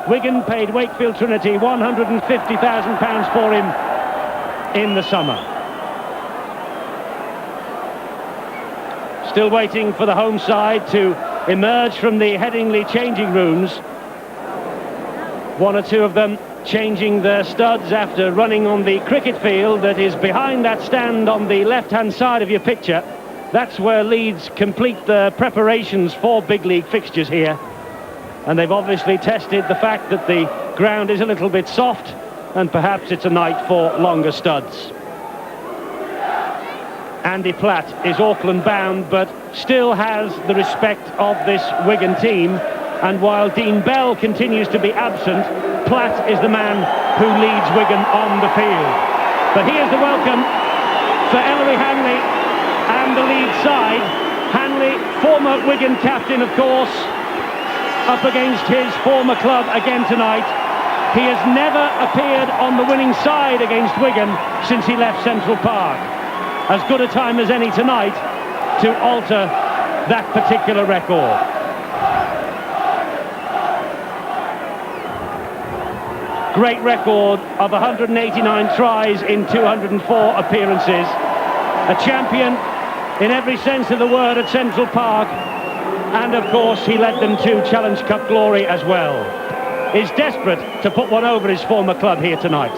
Wigan paid Wakefield Trinity £150,000 for him in the summer. Still waiting for the home side to emerge from the Headingley changing rooms. One or two of them changing their studs after running on the cricket field that is behind that stand on the left-hand side of your picture. That's where Leeds complete their preparations for big league fixtures here. And they've obviously tested the fact that the ground is a little bit soft, and perhaps it's a night for longer studs. Andy Platt is Auckland bound, but still has the respect of this Wigan team. And while Dean Bell continues to be absent, Platt is the man who leads Wigan on the field. But here's the welcome for Ellery Hanley and the Leeds side. Hanley, former Wigan captain, of course, up against his former club again tonight. He has never appeared on the winning side against Wigan since he left Central Park. As good a time as any tonight to alter that particular record. Great record of 189 tries in 204 appearances. A champion in every sense of the word at Central Park. And of course he led them to Challenge Cup glory as well. Is desperate to put one over his former club here tonight.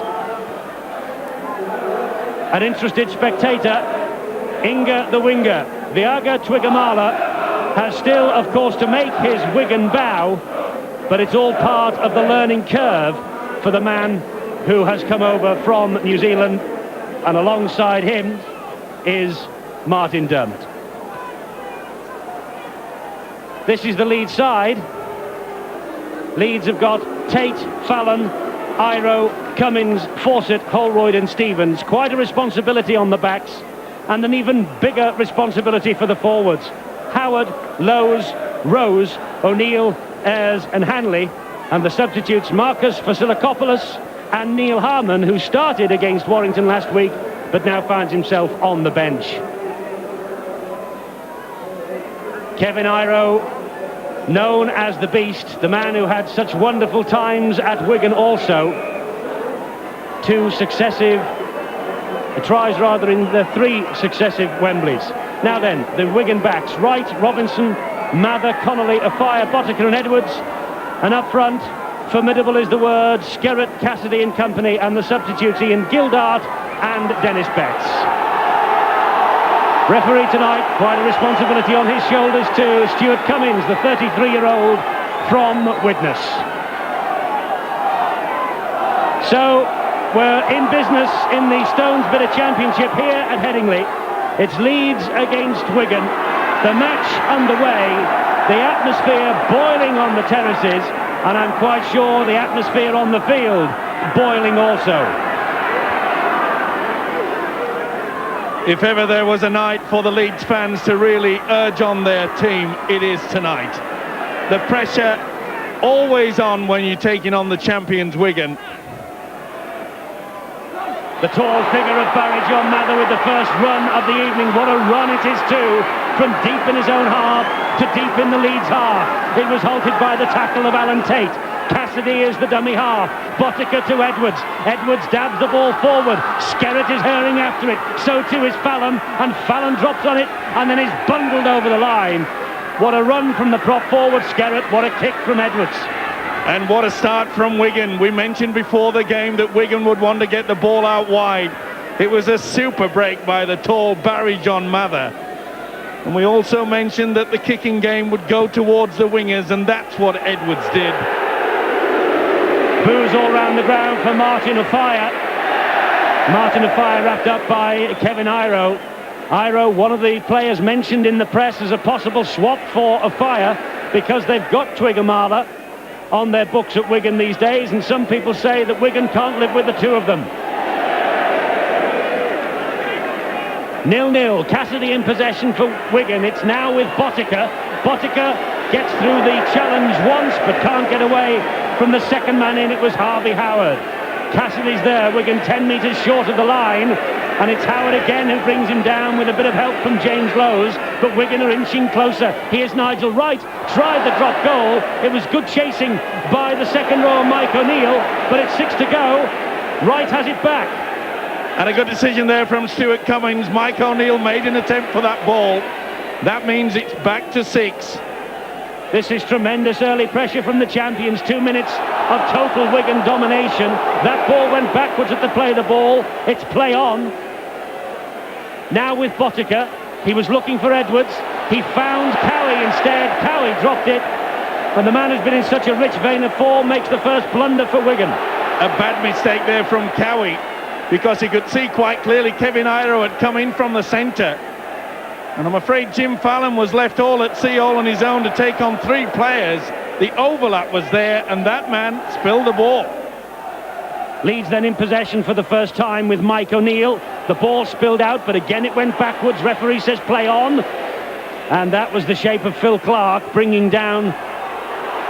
An interested spectator, Inga the winger, Viaga Twigamala, has still of course to make his Wigan bow, but it's all part of the learning curve for the man who has come over from New Zealand, and alongside him is Martin Dermott. This is the Leeds side. Leeds have got Tate, Fallon, Iro, Cummins, Fawcett, Holroyd and Stevens. Quite a responsibility on the backs, and an even bigger responsibility for the forwards. Howard, Lowes, Rose, O'Neill, Ayres and Hanley. And the substitutes Marcus Vasilakopoulos and Neil Harman, who started against Warrington last week, but now finds himself on the bench. Kevin Iro, known as the Beast, the man who had such wonderful times at Wigan also. Two successive tries, rather, in the three successive Wembleys. Now then, the Wigan backs. Wright, Robinson, Mather, Connolly, Afire, Botica and Edwards. And up front, formidable is the word, Skerritt, Cassidy and company, and the substitutes Ian Gildart and Dennis Betts. Referee tonight, quite a responsibility on his shoulders too, Stuart Cummins, the 33-year-old from Widnes. So, we're in business in the Stones Bitter Championship here at Headingley. It's Leeds against Wigan. The match underway. The atmosphere boiling on the terraces, and I'm quite sure the atmosphere on the field boiling also. If ever there was a night for the Leeds fans to really urge on their team, it is tonight. The pressure always on when you're taking on the champions Wigan. The tall figure of Barry John Mather with the first run of the evening. What a run it is too, from deep in his own half to deep in the Leeds half. It was halted by the tackle of Alan Tate. Cassidy is the dummy half. Botica to Edwards. Edwards dabs the ball forward. Skerritt is hurrying after it. So too is Fallon, and Fallon drops on it and then is bundled over the line. What a run from the prop forward Skerritt. What a kick from Edwards. And what a start from Wigan. We mentioned before the game that Wigan would want to get the ball out wide. It was a super break by the tall Barry John Mather. And we also mentioned that the kicking game would go towards the wingers, and that's what Edwards did. Boos all round the ground for Martin Afire. Martin Afire wrapped up by Kevin Iro. Iro, one of the players mentioned in the press as a possible swap for Afire, because they've got Twigamala on their books at Wigan these days, and some people say that Wigan can't live with the two of them. 0-0, Cassidy in possession for Wigan. It's now with Botica. Botica gets through the challenge once, but can't get away from the second man in. It was Harvey Howard. Cassidy's there, Wigan 10 metres short of the line. And it's Howard again who brings him down with a bit of help from James Lowes, but Wigan are inching closer. Here's Nigel Wright, tried the drop goal. It was good chasing by the second row, Mike O'Neill, but it's 6 to go. Wright has it back. And a good decision there from Stuart Cummings. Mike O'Neill made an attempt for that ball. That means it's back to 6. This is tremendous early pressure from the champions. 2 minutes of total Wigan domination. That ball went backwards at the play of the ball. It's play on. Now with Botica, he was looking for Edwards. He found Cowie instead. Cowie dropped it. And the man who's been in such a rich vein of form makes the first blunder for Wigan. A bad mistake there from Cowie, because he could see quite clearly Kevin Iro had come in from the centre. And I'm afraid Jim Fallon was left all at sea, all on his own to take on 3 players. The overlap was there, and that man spilled the ball. Leeds then in possession for the first time with Mike O'Neill. The ball spilled out, but again it went backwards. Referee says play on. And that was the shape of Phil Clark, bringing down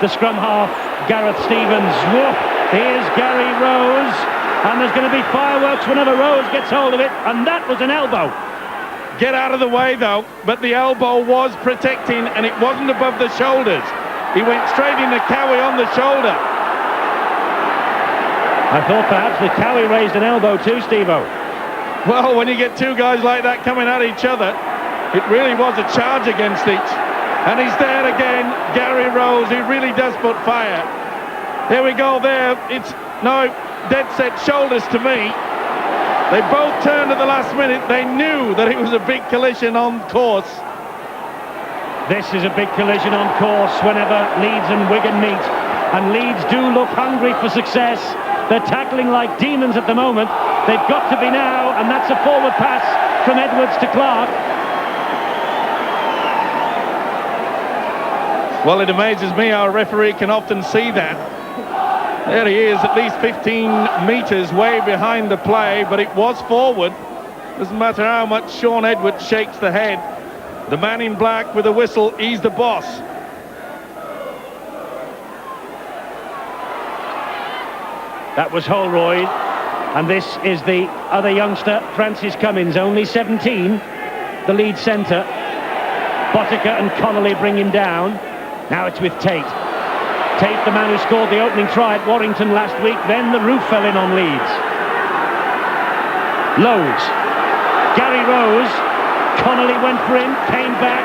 the scrum half, Gareth Stevens. Whoop! Here's Gary Rose. And there's going to be fireworks whenever Rose gets hold of it. And that was an elbow. Get out of the way, though. But the elbow was protecting, and it wasn't above the shoulders. He went straight into Cowie on the shoulder. I thought perhaps that Cowie raised an elbow too, Steve-O. Well, when you get 2 guys like that coming at each other, it really was a charge against each. And he's there again, Gary Rose. He really does put fire. There we go there. It's no dead set shoulders to me. They both turned at the last minute. They knew that it was a big collision on course. This is a big collision on course whenever Leeds and Wigan meet. And Leeds do look hungry for success. They're tackling like demons at the moment. They've got to be now, and that's a forward pass from Edwards to Clark. Well, it amazes me how a referee can often see that. There he is, at least 15 metres way behind the play, but it was forward. Doesn't matter how much Sean Edwards shakes the head. The man in black with a whistle, he's the boss. That was Holroyd, and this is the other youngster, Francis Cummins, only 17, the lead centre. Botica and Connolly bring him down. Now it's with Tate. Tate, the man who scored the opening try at Warrington last week, then the roof fell in on Leeds. Lowes. Gary Rose. Connolly went for him, came back,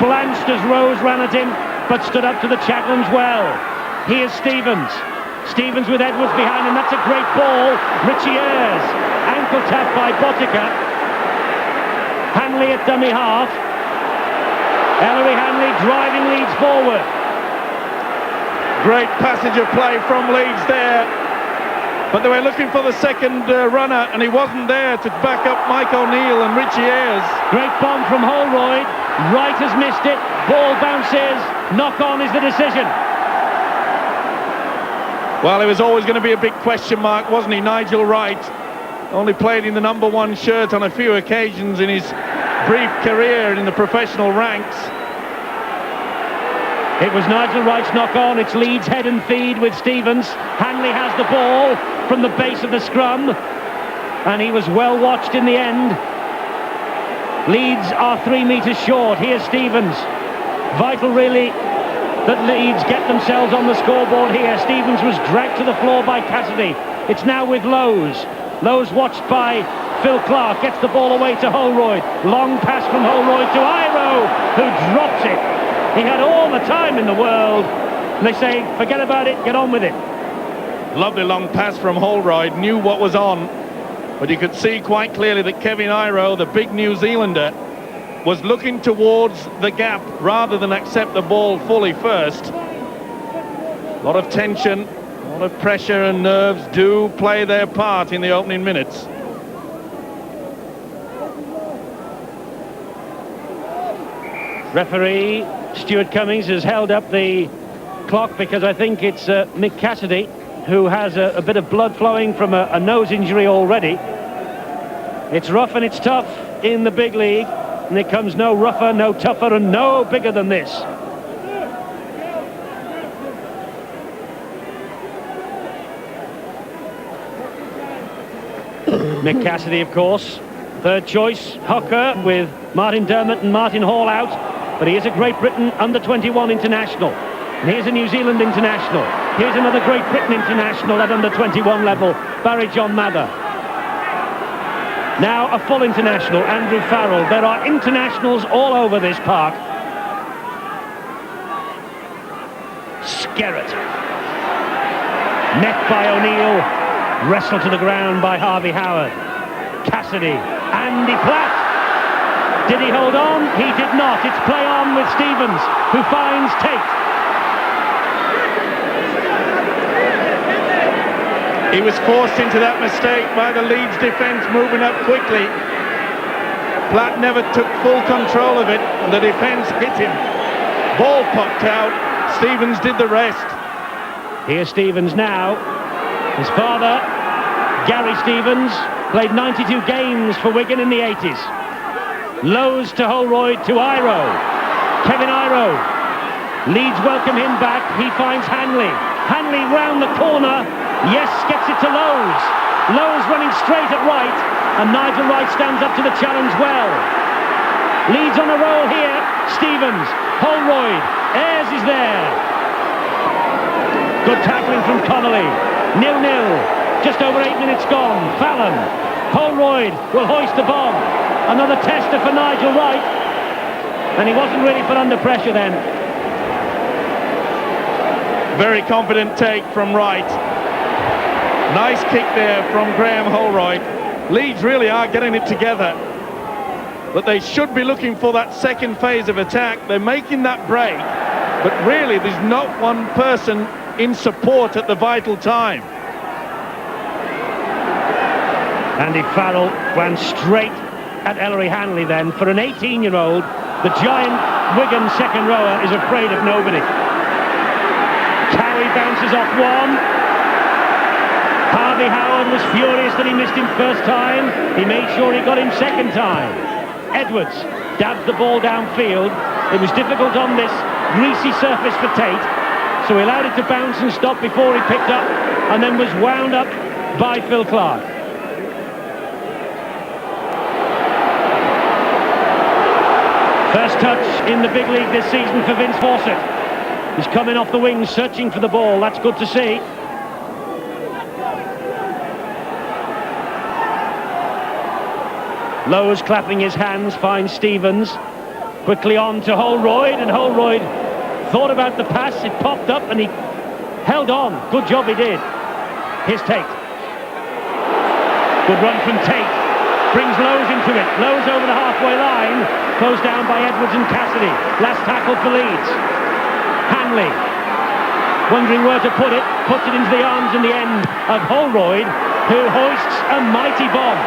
blanched as Rose ran at him, but stood up to the challenge well. Here's Stevens. Stevens with Edwards behind him. That's a great ball. Richie Ayres. Ankle tap by Botica. Hanley at dummy half. Ellery Hanley driving Leeds forward. Great passage of play from Leeds there. But they were looking for the second runner, and he wasn't there to back up Mike O'Neill and Richie Ayres. Great bomb from Holroyd. Wright has missed it. Ball bounces. Knock on is the decision. Well, it was always going to be a big question mark, wasn't he? Nigel Wright only played in the #1 shirt on a few occasions in his brief career in the professional ranks. It was Nigel Wright's knock on. It's Leeds head and feed with Stevens. Hanley has the ball from the base of the scrum, and he was well watched in the end. Leeds are 3 metres short. Here's Stevens. Vital really that Leeds get themselves on the scoreboard here. Stevens was dragged to the floor by Cassidy. It's now with Lowes. Lowes watched by Phil Clark, gets the ball away to Holroyd. Long pass from Holroyd to Iro, who drops it. He had all the time in the world. And they say, forget about it, get on with it. Lovely long pass from Holroyd, knew what was on. But you could see quite clearly that Kevin Iro, the big New Zealander, was looking towards the gap rather than accept the ball fully first. A lot of tension, a lot of pressure, and nerves do play their part in the opening minutes. Referee Stuart Cummings has held up the clock because I think it's Mick Cassidy who has a bit of blood flowing from a nose injury already. It's rough and it's tough in the big league. And it comes no rougher, no tougher, and no bigger than this. Mick Cassidy, of course, Third choice, Hooker, with Martin Dermott and Martin Hall out. But he is a Great Britain under-21 international. And here's a New Zealand international. Here's another Great Britain international at under-21 level, Barry John Mather. Now a full international, Andrew Farrell. There are internationals all over this park. Skerrett. Met by O'Neill. Wrestled to the ground by Harvey Howard. Cassidy. Andy Platt. Did he hold on? He did not. It's play on with Stevens, who finds Tate. He was forced into that mistake by the Leeds defence moving up quickly. Platt never took full control of it, and the defence hit him. Ball popped out. Stevens did the rest. Here's Stevens now. His father, Gary Stevens, played 92 games for Wigan in the 80s. Lowe's to Holroyd to Iro. Kevin Iro. Leeds welcome him back. He finds Hanley. Hanley round the corner. Yes, gets it to Lowe's. Lowe's running straight at Wright. And Nigel Wright stands up to the challenge well. Leeds on a roll here. Stevens. Holroyd. Ayres is there. Good tackling from Connolly. 0-0. Just over 8 minutes gone. Fallon. Holroyd will hoist the bomb. Another tester for Nigel Wright. And he wasn't really put under pressure then. Very confident take from Wright. Nice kick there from Graham Holroyd. Leeds really are getting it together. But they should be looking for that second phase of attack. They're making that break. But really, there's not one person in support at the vital time. Andy Farrell ran straight at Ellery Hanley then. For an 18-year-old, the giant Wigan second rower is afraid of nobody. Cowie bounces off one. Harvey Howard was furious that he missed him first time. He made sure he got him second time. Edwards dabbed the ball downfield. It was difficult on this greasy surface for Tate, so he allowed it to bounce and stop before he picked up, and then was wound up by Phil Clark. First touch in the big league this season for Vince Fawcett. He's coming off the wings, searching for the ball. That's good to see. Lowe's clapping his hands, finds Stevens. Quickly on to Holroyd, and Holroyd thought about the pass. It popped up and he held on. Good job he did. Here's Tate. Good run from Tate. Brings Lowe's into it. Lowe's over the halfway line. Closed down by Edwards and Cassidy. Last tackle for Leeds. Hanley, wondering where to put it, puts it into the arms in the end of Holroyd, who hoists a mighty bomb.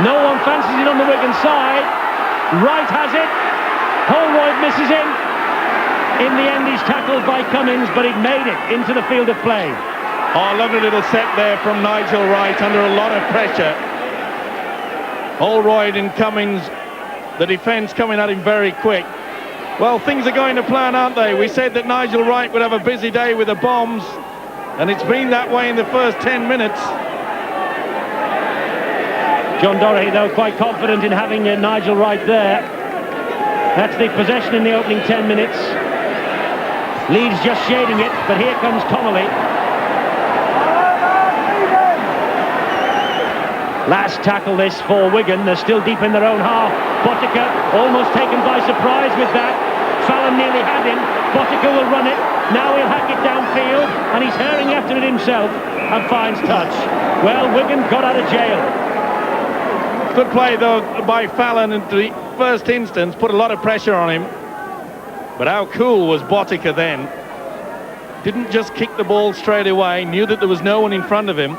No one fancies it on the Wigan side. Wright has it. Holroyd misses him. In the end, he's tackled by Cummins, but he'd made it into the field of play. Oh, lovely little set there from Nigel Wright under a lot of pressure. Holroyd and Cummins, the defence coming at him very quick. Well, things are going to plan, aren't they? We said that Nigel Wright would have a busy day with the bombs, and it's been that way in the first 10 minutes. John Doherty, though, quite confident in having Nigel Wright there. That's the possession in the opening 10 minutes. Leeds just shading it, but here comes Connolly. Last tackle this for Wigan. They're still deep in their own half. Botica almost taken by surprise with that. Fallon nearly had him. Botica will run it. Now he'll hack it downfield, and he's hurrying after it himself and finds touch. Well, Wigan got out of jail. Good play, though, by Fallon in the first instance. Put a lot of pressure on him. But how cool was Botica then? Didn't just kick the ball straight away. Knew that there was no one in front of him.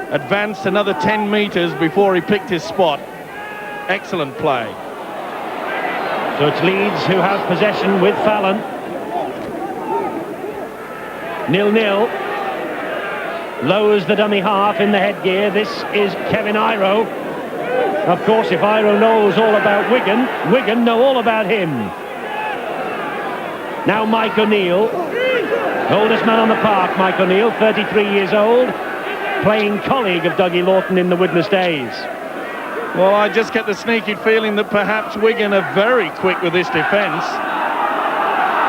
Advanced another 10 metres before he picked his spot. Excellent play. So it's Leeds who have possession with Fallon. 0-0. Lowers the dummy half in the headgear. This is Kevin Iro. Of course, if Iro knows all about Wigan, Wigan know all about him. Now Mike O'Neill. Oldest man on the park, Mike O'Neill, 33 years old. Playing colleague of Dougie Lawton in the Widnes days. Well, I just get the sneaky feeling that perhaps Wigan are very quick with this defence.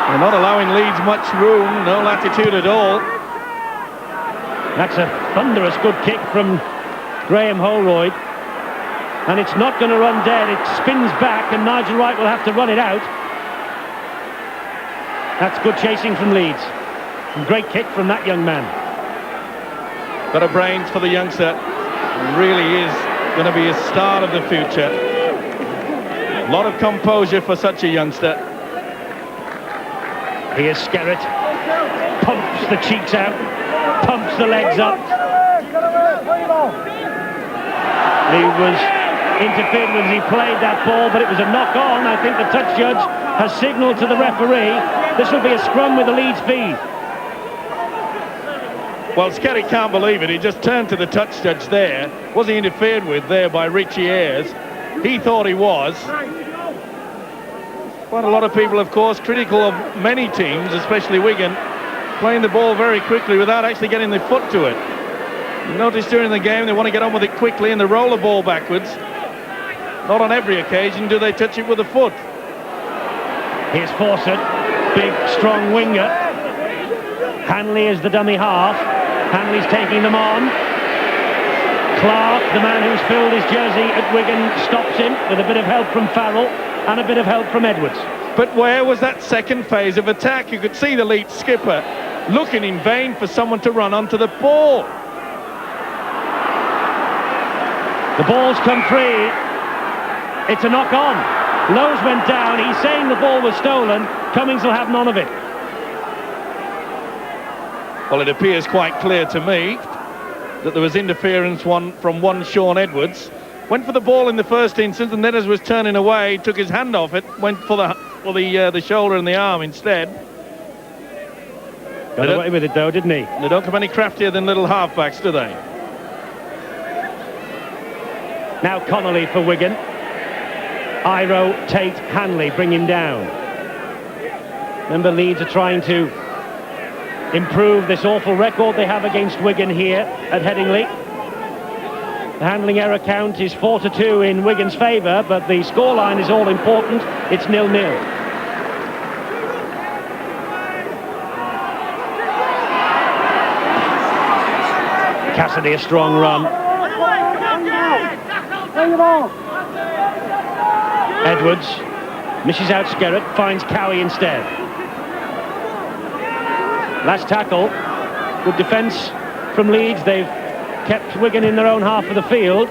They're not allowing Leeds much room, no latitude at all. That's a thunderous good kick from Graham Holroyd. And it's not going to run dead. It spins back and Nigel Wright will have to run it out. That's good chasing from Leeds. And great kick from that young man. Got a brains for the youngster. Really is going to be a star of the future. A lot of composure for such a youngster. Here's Skerritt. Pumps the cheeks out. Pumps the legs up. He was interfered with as he played that ball, but it was a knock-on. I think the touch judge has signalled to the referee. This will be a scrum with the Leeds fee. Well, Skerritt can't believe it. He just turned to the touch judge there. Was he interfered with there by Richie Ayres? He thought he was. Quite a lot of people, of course, critical of many teams, especially Wigan, playing the ball very quickly without actually getting their foot to it. You notice during the game they want to get on with it quickly and they roll the ball backwards. Not on every occasion do they touch it with a foot. Here's Fawcett, big, strong winger. Hanley is the dummy half. Hanley's taking them on. Clark, the man who's filled his jersey at Wigan, stops him with a bit of help from Farrell and a bit of help from Edwards. But where was that second phase of attack? You could see the Leeds skipper looking in vain for someone to run onto the ball. The ball's come free. It's a knock-on. Lowe's went down. He's saying the ball was stolen. Cummings will have none of it. Well, it appears quite clear to me that there was interference from one Sean Edwards. Went for the ball in the first instance, and then as was turning away, took his hand off it, went for the shoulder and the arm instead. Got away with it though, didn't he? They don't come any craftier than little halfbacks, do they? Now Connolly for Wigan. Iro, Tate, Hanley bring him down. Remember, Leeds are trying to improve this awful record they have against Wigan here at Headingley. The handling error count is 4-2 in Wigan's favour, but the scoreline is all important. It's 0-0. Cassidy, a strong run. Edwards misses out Skerritt, finds Cowie instead. Last tackle, good defence from Leeds. They've kept Wigan in their own half of the field,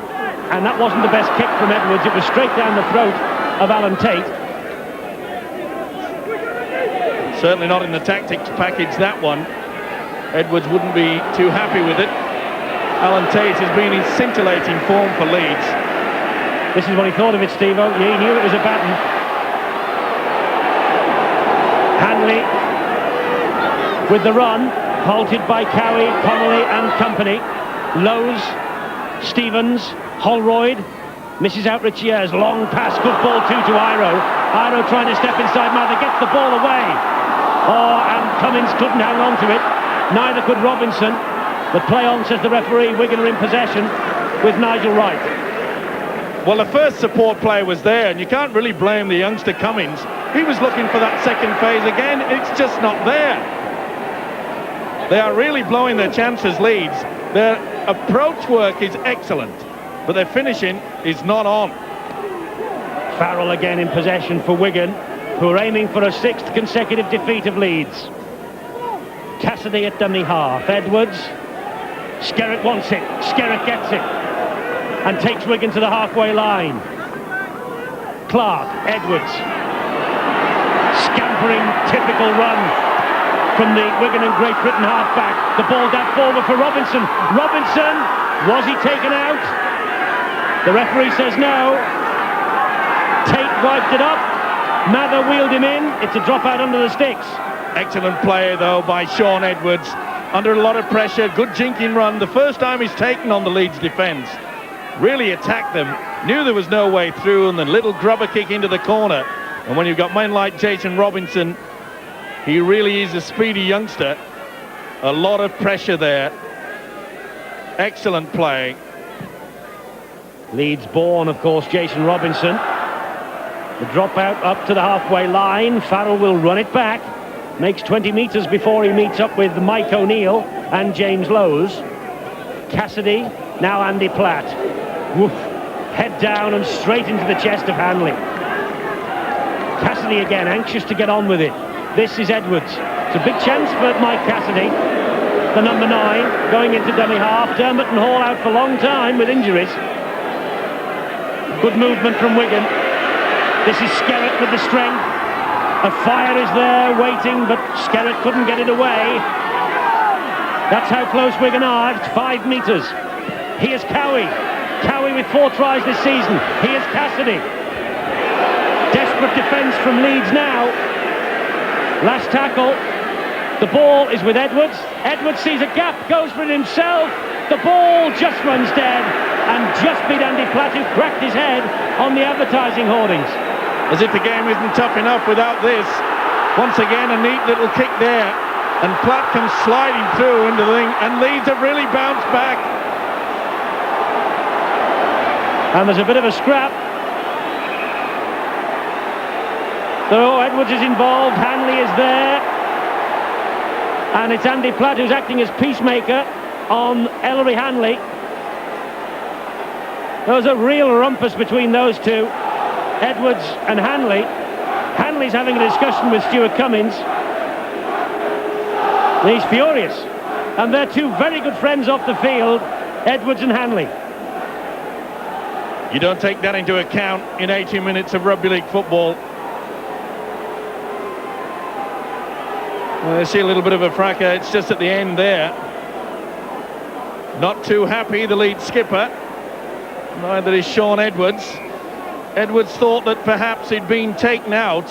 and that wasn't the best kick from Edwards. It was straight down the throat of Alan Tate. Certainly not in the tactics package, that one. Edwards wouldn't be too happy with it. Alan Tate has been in scintillating form for Leeds. This is what he thought of it, Steve-O. He knew it was a baton. Hanley with the run, halted by Cowie, Connolly and company. Lowe's, Stevens, Holroyd, misses out Richie Ayres. Long pass, good ball too to Iro. Iro trying to step inside Mather, gets the ball away. And Cummings couldn't hang on to it. Neither could Robinson. But play on, says the referee. Wigan are in possession with Nigel Wright. Well, the first support play was there, and you can't really blame the youngster Cummings. He was looking for that second phase again. It's just not there. They are really blowing their chances, Leeds. Their approach work is excellent, but their finishing is not on. Farrell again in possession for Wigan, who are aiming for a 6th consecutive defeat of Leeds. Cassidy at dummy half. Edwards. Skerritt wants it. Skerritt gets it and takes Wigan to the halfway line. Clark, Edwards. Scampering, typical run from the Wigan and Great Britain halfback. The ball down forward for Robinson. Robinson, was he taken out? The referee says no. Tate wiped it up. Mather wheeled him in. It's a drop out under the sticks. Excellent play though by Sean Edwards. Under a lot of pressure, good jinking run. The first time he's taken on the Leeds defence. Really attacked them. Knew there was no way through, and then little grubber kick into the corner. And when you've got men like Jason Robinson, he really is a speedy youngster. A lot of pressure there. Excellent play. Leeds born, of course, Jason Robinson. The dropout up to the halfway line. Farrell will run it back. Makes 20 metres before he meets up with Mike O'Neill and James Lowes. Cassidy, now Andy Platt. Woof. Head down and straight into the chest of Hanley. Cassidy again, anxious to get on with it. This is Edwards. It's a big chance for Mike Cassidy. The number 9 going into dummy half. Dermot and Hall out for a long time with injuries. Good movement from Wigan. This is Skerritt with the strength. A fire is there waiting, but Skerritt couldn't get it away. That's how close Wigan are. It's 5 metres. Here's Cowie. Cowie with 4 tries this season. Here's Cassidy. Desperate defence from Leeds now. Last tackle. The ball is with Edwards. Edwards sees a gap, goes for it himself. The ball just runs dead and just beat Andy Platt, who cracked his head on the advertising hoardings. As if the game isn't tough enough without this. Once again, a neat little kick there. And Platt comes sliding through into the thing. And Leeds have really bounced back. And there's a bit of a scrap. So Edwards is involved, Hanley is there. And it's Andy Platt who's acting as peacemaker on Ellery Hanley. There's a real rumpus between those two, Edwards and Hanley. Hanley's having a discussion with Stuart Cummins. He's furious. And they're two very good friends off the field, Edwards and Hanley. You don't take that into account in 80 minutes of rugby league football. Well, I see a little bit of a fracas. It's just at the end there. Not too happy, the lead skipper. Neither is Sean Edwards. Edwards thought that perhaps he'd been taken out.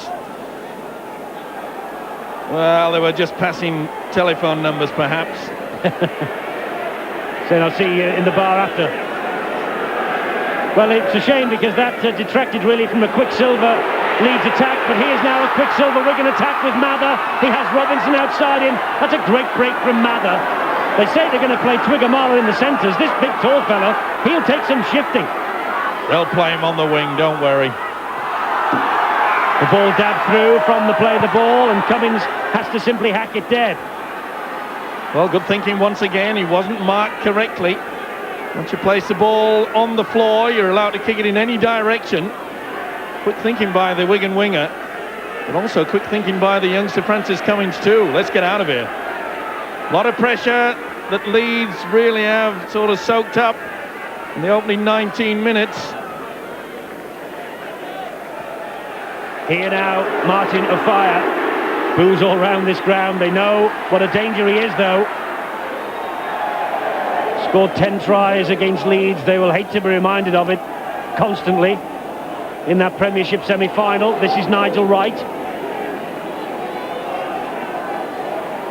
Well, they were just passing telephone numbers, perhaps. So I'll see you in the bar after. Well, it's a shame because that detracted really from a Quicksilver Leeds attack, but here's now a Quicksilver Wigan attack with Mather. He has Robinson outside him. That's a great break from Mather. They say they're going to play Twiggamala in the centres. This big tall fella, he'll take some shifting. They'll play him on the wing, don't worry. The ball dabbed through from the play the ball, and Cummins has to simply hack it dead. Well, good thinking once again. He wasn't marked correctly. Once you place the ball on the floor, you're allowed to kick it in any direction. Quick thinking by the Wigan winger, but also quick thinking by the youngster Francis Cummins too. Let's get out of here. A lot of pressure that Leeds really have sort of soaked up in the opening 19 minutes. Here now, Martin Offiah. Boos all round this ground. They know what a danger he is, though. Scored 10 tries against Leeds. They will hate to be reminded of it constantly in that Premiership semi-final. This is Nigel Wright.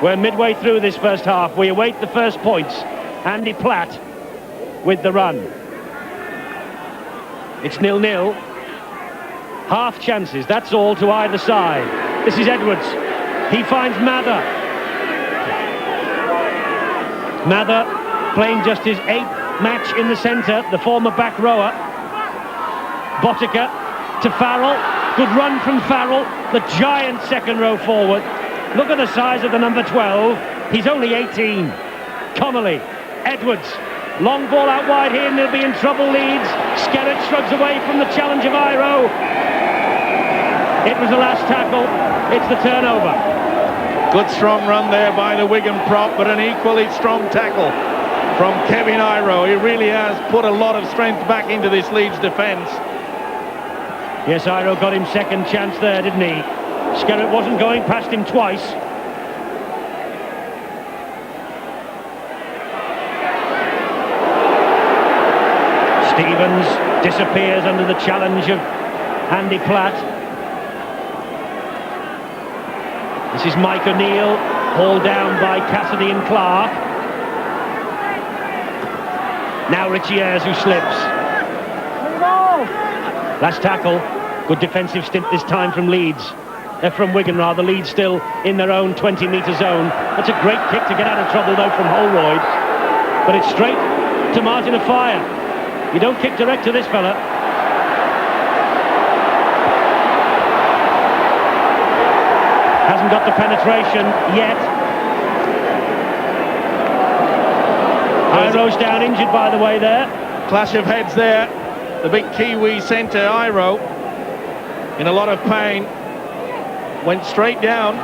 We're midway through this first half. We await the first points. Andy Platt with the run. It's 0-0. Half chances, that's all to either side. This is Edwards. He finds Mather. Mather playing just his 8th match in the centre, the former back rower. Botica to Farrell. Good run from Farrell, the giant second row forward. Look at the size of the number 12. He's only 18. Connolly, Edwards. Long ball out wide here and they'll be in trouble, Leeds. Skerritt shrugs away from the challenge of Iro. It was the last tackle. It's the turnover. Good strong run there by the Wigan prop, but an equally strong tackle from Kevin Iro. He really has put a lot of strength back into this Leeds defence. Yes, Iro got him second chance there, didn't he? Skerritt wasn't going past him twice. Stevens disappears under the challenge of Andy Platt. This is Mike O'Neill, hauled down by Cassidy and Clark. Now Richie Ayres who slips. Last tackle. Good defensive stint this time from Leeds. From Wigan rather. Leeds still in their own 20-metre zone. That's a great kick to get out of trouble though from Holroyd. But it's straight to Martin Offiah. You don't kick direct to this fella. Hasn't got the penetration yet. Iro's down injured, by the way, there. Clash of heads there. The big Kiwi centre, Iro, in a lot of pain. Went straight down.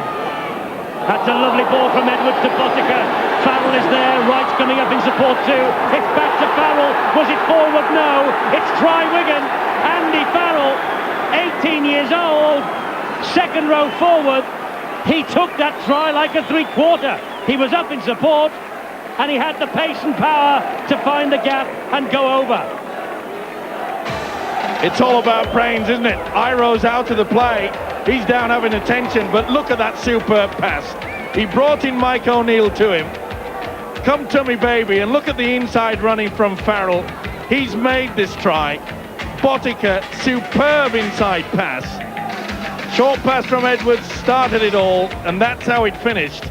That's a lovely ball from Edwards to Botica. Farrell is there, Wright's coming up in support too. It's back to Farrell. Was it forward? No. It's try Wigan. Andy Farrell, 18 years old, second row forward. He took that try like a three-quarter. He was up in support, and he had the pace and power to find the gap and go over. It's all about brains, isn't it? Iro's out of the play. He's down having attention, but look at that superb pass. He brought in Mike O'Neill to him. Come to me, baby, and look at the inside running from Farrell. He's made this try. Botica, superb inside pass. Short pass from Edwards started it all, and that's how it finished.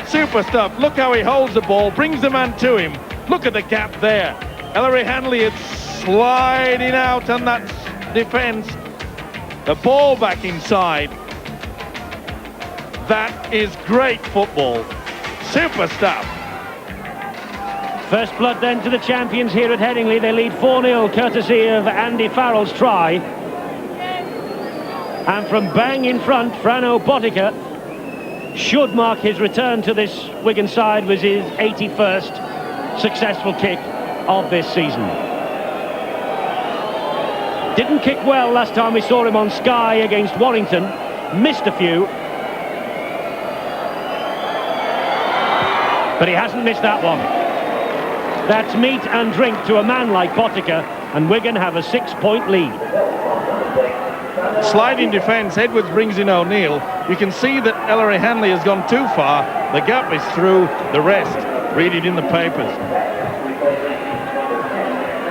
Super stuff. Look how he holds the ball, brings the man to him. Look at the gap there. Ellery Hanley is sliding out on that defence. The ball back inside. That is great football. Super stuff. First blood then to the champions here at Headingley. They lead 4-0 courtesy of Andy Farrell's try. And from bang in front, Frano Botica should mark his return to this Wigan side with his 81st successful kick of this season. Didn't kick well last time we saw him on Sky against Warrington. Missed a few. But he hasn't missed that one. That's meat and drink to a man like Botica, and Wigan have a 6-point lead. Sliding defence, Edwards brings in O'Neill. You can see that Ellery Hanley has gone too far. The gap is through, the rest. Read it in the papers.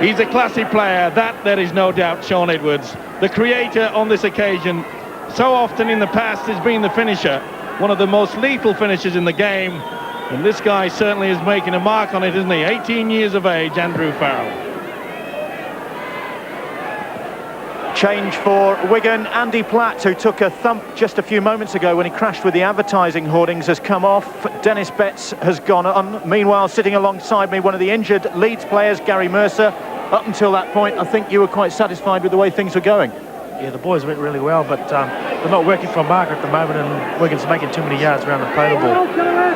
He's a classy player, that there is no doubt, Shaun Edwards. The creator on this occasion, so often in the past has been the finisher. One of the most lethal finishers in the game. And this guy certainly is making a mark on it, isn't he? 18 years of age, Andrew Farrell. Change for Wigan. Andy Platt, who took a thump just a few moments ago when he crashed with the advertising hoardings, has come off. Dennis Betts has gone on. Meanwhile, sitting alongside me, one of the injured Leeds players, Gary Mercer. Up until that point, I think you were quite satisfied with the way things were going. Yeah, the boys went really well, but they're not working for a mark at the moment, and Wigan's making too many yards around the play the ball.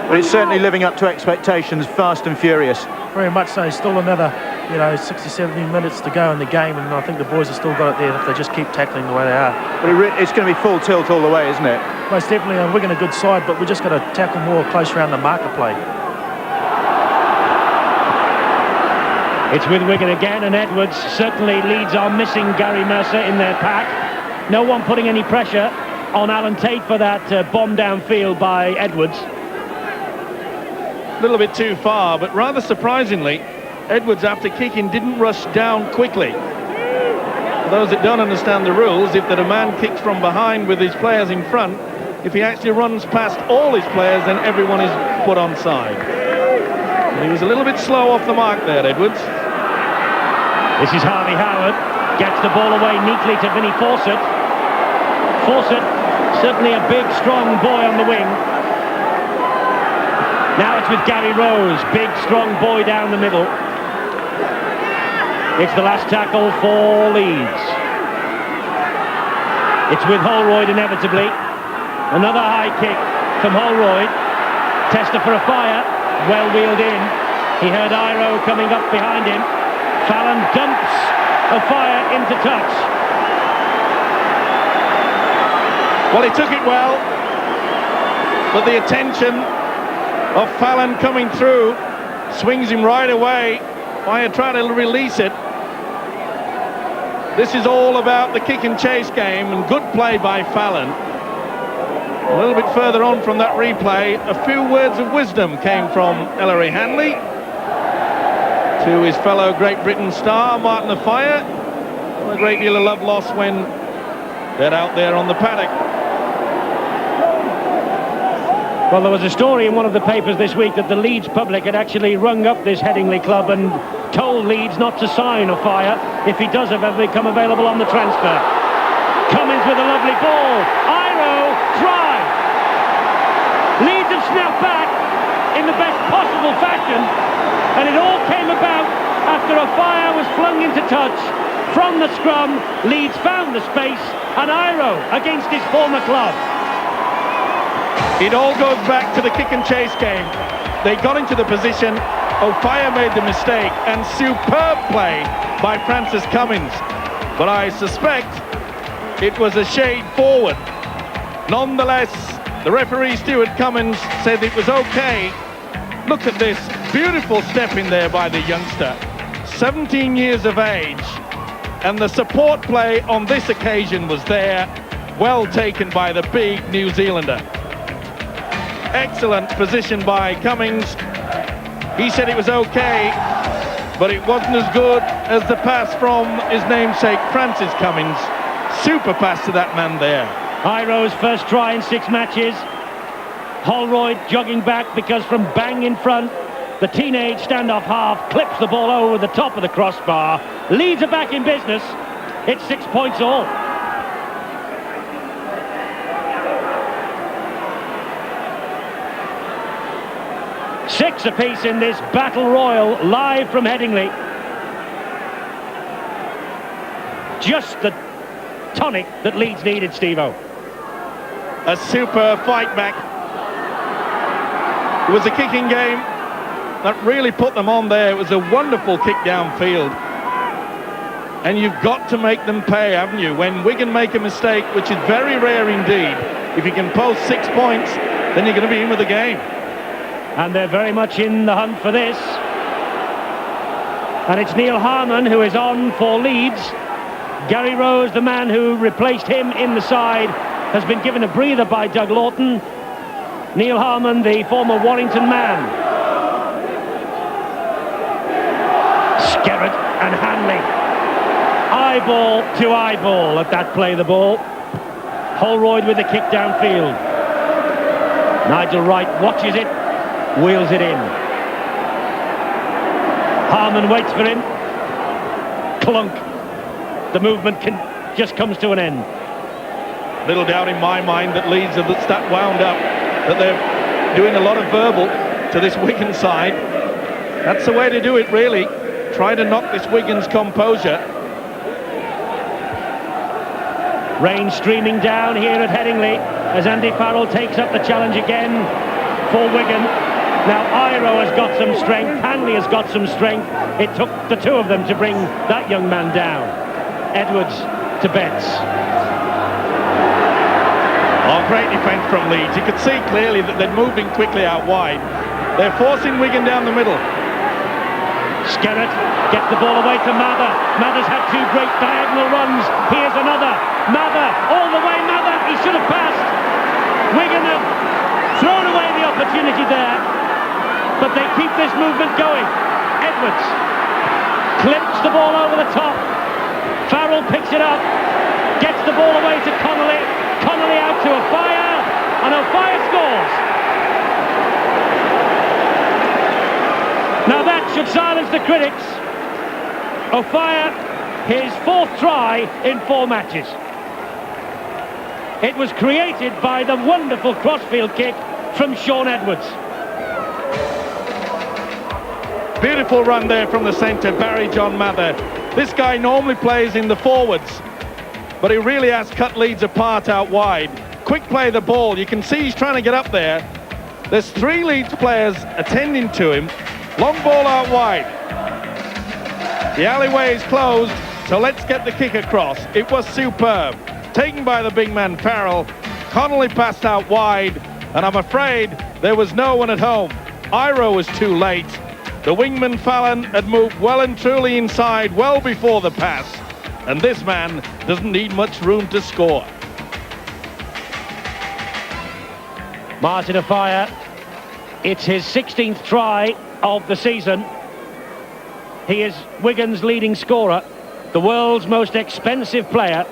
But it's certainly living up to expectations, fast and furious. Very much so. Still another, 60, 70 minutes to go in the game, and I think the boys have still got it there if they just keep tackling the way they are. But it's going to be full tilt all the way, isn't it? Most definitely, and Wigan a good side, but we just got to tackle more close around the marker play. It's with Wigan again, and Edwards. Certainly Leeds are missing Gary Mercer in their pack. No one putting any pressure on Alan Tate for that bomb downfield by Edwards. A little bit too far, but rather surprisingly, Edwards, after kicking, didn't rush down quickly. For those that don't understand the rules, if the man kicks from behind with his players in front, if he actually runs past all his players, then everyone is put onside. And he was a little bit slow off the mark there, Edwards. This is Harvey Howard, gets the ball away neatly to Vinnie Fawcett. Fawcett, certainly a big, strong boy on the wing. Now it's with Gary Rose, big, strong boy down the middle. It's the last tackle for Leeds. It's with Holroyd inevitably. Another high kick from Holroyd. Tester for a fire, well wheeled in. He heard Iro coming up behind him. Fallon dumps a fire into touch. Well, he took it well, but the attention of Fallon coming through swings him right away. Why trying to release it? This is all about the kick and chase game, and good play by Fallon. A little bit further on from that replay, a few words of wisdom came from Ellery Hanley to his fellow Great Britain star, Martin the Fire. A great deal of love lost when they're out there on the paddock. Well, there was a story in one of the papers this week that the Leeds public had actually rung up this Headingley club and told Leeds not to sign Ofaya if he does ever become available on the transfer. Cummins with a lovely ball. Iro, try. Leeds have snapped back in the best possible fashion, and it all came about after Ofaya was flung into touch. From the scrum, Leeds found the space, and Iro against his former club. It all goes back to the kick and chase game. They got into the position, Ofaya made the mistake, and superb play by Francis Cummins. But I suspect it was a shade forward. Nonetheless, the referee Stuart Cummins said it was okay. Look at this beautiful step in there by the youngster, 17 years of age, and the support play on this occasion was there, well taken by the big New Zealander. Excellent position by Cummins. He said it was okay, but it wasn't as good as the pass from his namesake Francis Cummins. Super pass to that man there. Iro's first try in 6 matches. Holroyd jogging back because from bang in front, the teenage standoff half clips the ball over the top of the crossbar. Leeds are back in business. It's 6 points all. Six apiece in this battle royal, live from Headingley. Just the tonic that Leeds needed, Steve-O. A super fight back. It was a kicking game that really put them on there. It was a wonderful kick downfield. And you've got to make them pay, haven't you? When Wigan make a mistake, which is very rare indeed, if you can post 6 points, then you're going to be in with the game. And they're very much in the hunt for this. And it's Neil Harmon who is on for Leeds. Gary Rose, the man who replaced him in the side, has been given a breather by Doug Lawton. Neil Harmon, the former Warrington man. Skerrett and Hanley. Eyeball to eyeball at that play the ball. Holroyd with the kick downfield. Nigel Wright watches it, wheels it in. Harmon waits for him. Clunk. The movement just comes to an end. Little doubt in my mind that Leeds are that wound up, that they're doing a lot of verbal to this Wigan side. That's the way to do it, really. Try to knock this Wigan's composure. Rain streaming down here at Headingley as Andy Farrell takes up the challenge again for Wigan. Now Iro has got some strength, Hanley has got some strength. It took the two of them to bring that young man down. Edwards to Betts. Oh, great defence from Leeds. You could see clearly that they're moving quickly out wide. They're forcing Wigan down the middle. Skerrett gets the ball away to Mather. Mather's had 2 great diagonal runs. Here's another. Mather, all the way Mather. He should have passed. Wigan have thrown away the opportunity there, but they keep this movement going. Edwards clips the ball over the top. Farrell picks it up, gets the ball away to Connolly. Connolly out to Ofaya, and Ofaya scores. Now that should silence the critics. Ofaya, his 4th try in 4 matches. It was created by the wonderful crossfield kick from Sean Edwards. Beautiful run there from the centre, Barry John Mather. This guy normally plays in the forwards, but he really has cut Leeds apart out wide. Quick play of the ball. You can see he's trying to get up there. There's 3 Leeds players attending to him. Long ball out wide. The alleyway is closed, so let's get the kick across. It was superb. Taken by the big man Farrell. Connolly passed out wide, and I'm afraid there was no one at home. Iro was too late. The wingman Fallon had moved well and truly inside well before the pass, and this man doesn't need much room to score. Martin Ofaya, it's his 16th try of the season. He is Wigan's leading scorer, the world's most expensive player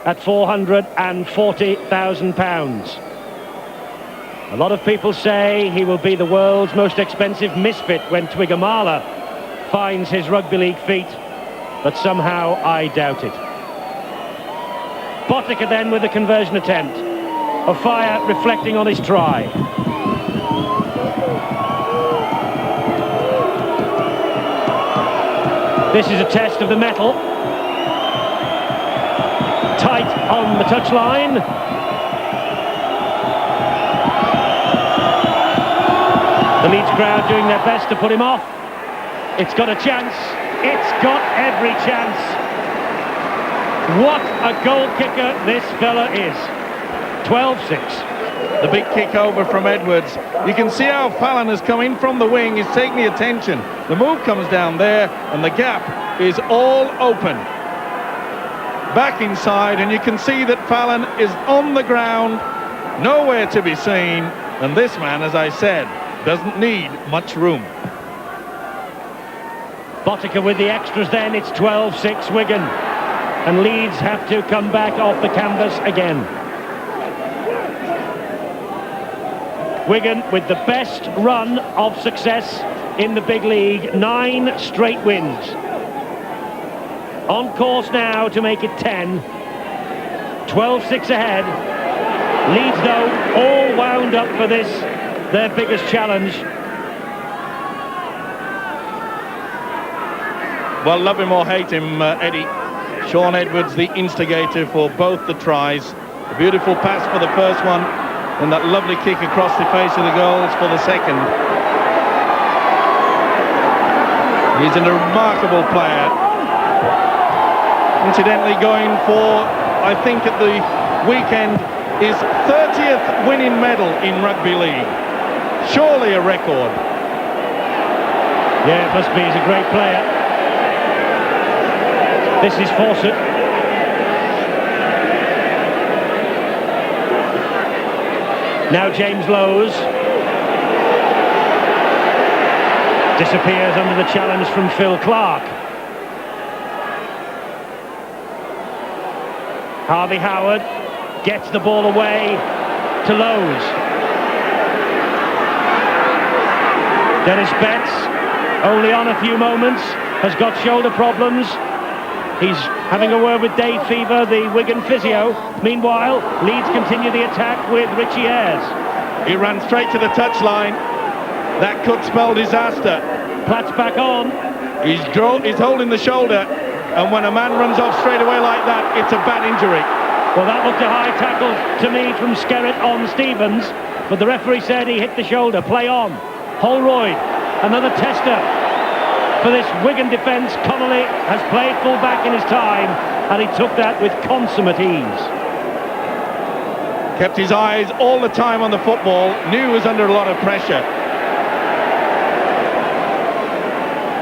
at £440,000. A lot of people say he will be the world's most expensive misfit when Twiggamala finds his rugby league feet, but somehow I doubt it. Botica then with the conversion attempt. Ofaya reflecting on his try. This is a test of the mettle. Tight on the touchline. The Leeds crowd doing their best to put him off. It's got a chance. It's got every chance. What a goal kicker this fella is. 12-6. The big kick over from Edwards. You can see how Fallon has come in from the wing. He's taking the attention. The move comes down there and the gap is all open. Back inside, and you can see that Fallon is on the ground, nowhere to be seen. And this man, as I said, doesn't need much room. Botica with the extras then. It's 12-6 Wigan. And Leeds have to come back off the canvas again. Wigan with the best run of success in the big league. 9 straight wins. On course now to make it 10. 12-6 ahead. Leeds, though, all wound up for this, their biggest challenge. Well, love him or hate him, Eddie, Shaun Edwards, the instigator for both the tries. A beautiful pass for the first one, and that lovely kick across the face of the goals for the second. He's a remarkable player. Incidentally, going for, I think at the weekend, his 30th winning medal in rugby league. Surely a record. Yeah, it must be. He's a great player. This is Fawcett. Now James Lowes. Disappears under the challenge from Phil Clark. Harvey Howard gets the ball away to Lowes. Dennis Betts, only on a few moments, has got shoulder problems. He's having a word with Dave Fever, the Wigan physio. Meanwhile, Leeds continue the attack with Richie Ayres. He ran straight to the touchline. That could spell disaster. Platt's back on. He's holding the shoulder, and when a man runs off straight away like that, it's a bad injury. Well, that looked a high tackle to me from Skerritt on Stevens, but the referee said he hit the shoulder. Play on. Holroyd, another tester for this Wigan defence. Connolly has played full-back in his time, and he took that with consummate ease. Kept his eyes all the time on the football, knew he was under a lot of pressure.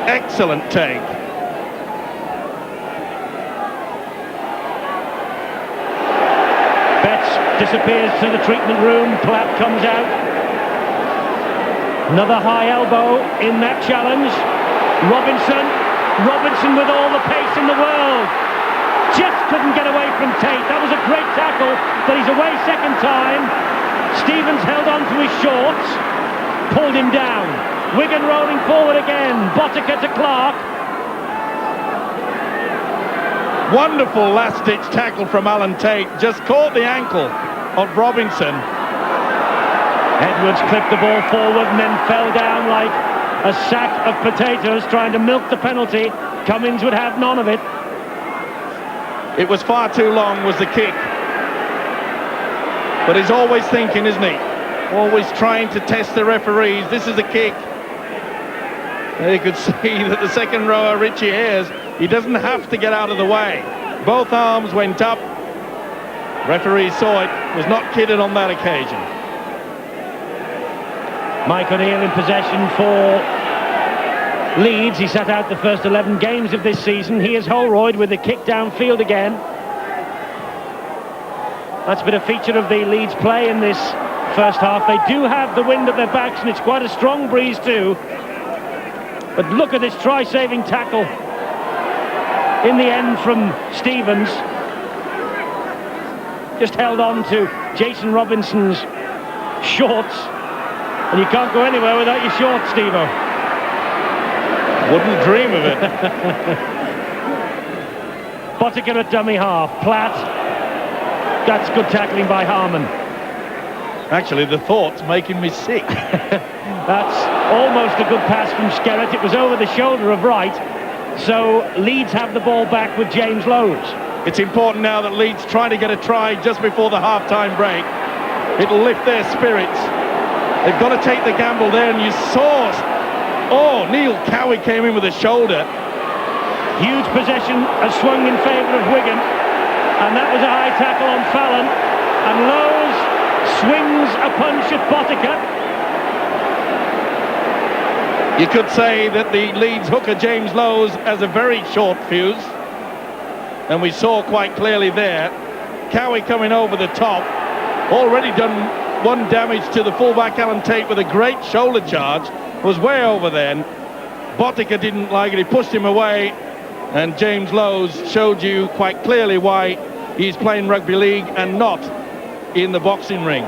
Excellent take. Betts disappears to the treatment room. Platt comes out. Another high elbow in that challenge. Robinson with all the pace in the world. Just couldn't get away from Tate. That was a great tackle, but he's away second time. Stevens held on to his shorts, pulled him down. Wigan rolling forward again. Botica to Clark. Wonderful last-ditch tackle from Alan Tate. Just caught the ankle of Robinson. Edwards clipped the ball forward and then fell down like a sack of potatoes trying to milk the penalty. Cummins would have none of it. It was far too long, was the kick. But he's always thinking, isn't he? Always trying to test the referees. This is a kick. There you could see that the second rower, Richie Ayres, he doesn't have to get out of the way. Both arms went up. Referee saw it, was not kidded on that occasion. Mike O'Neill in possession for Leeds. He sat out the first 11 games of this season. Here's Holroyd with the kick downfield again. That's been a feature of the Leeds play in this first half. They do have the wind at their backs, and it's quite a strong breeze too. But look at this try-saving tackle in the end from Stevens. Just held on to Jason Robinson's shorts, and you can't go anywhere without your shorts, Steve-O. Wouldn't dream of it. Botica at dummy half. Platt. That's good tackling by Harman. Actually, the thought's making me sick. That's almost a good pass from Skerrett. It was over the shoulder of Wright. So Leeds have the ball back with James Lowes. It's important now that Leeds try to get a try just before the half-time break. It'll lift their spirits. They've got to take the gamble there, and you saw... Oh, Neil Cowie came in with a shoulder. Huge possession has swung in favour of Wigan, and that was a high tackle on Fallon, and Lowes swings a punch at Botica. You could say that the Leeds hooker James Lowes has a very short fuse, and we saw quite clearly there. Cowie coming over the top, already done one damage to the fullback Alan Tate with a great shoulder charge, was way over then. Botica didn't like it, he pushed him away, and James Lowes showed you quite clearly why he's playing rugby league and not in the boxing ring.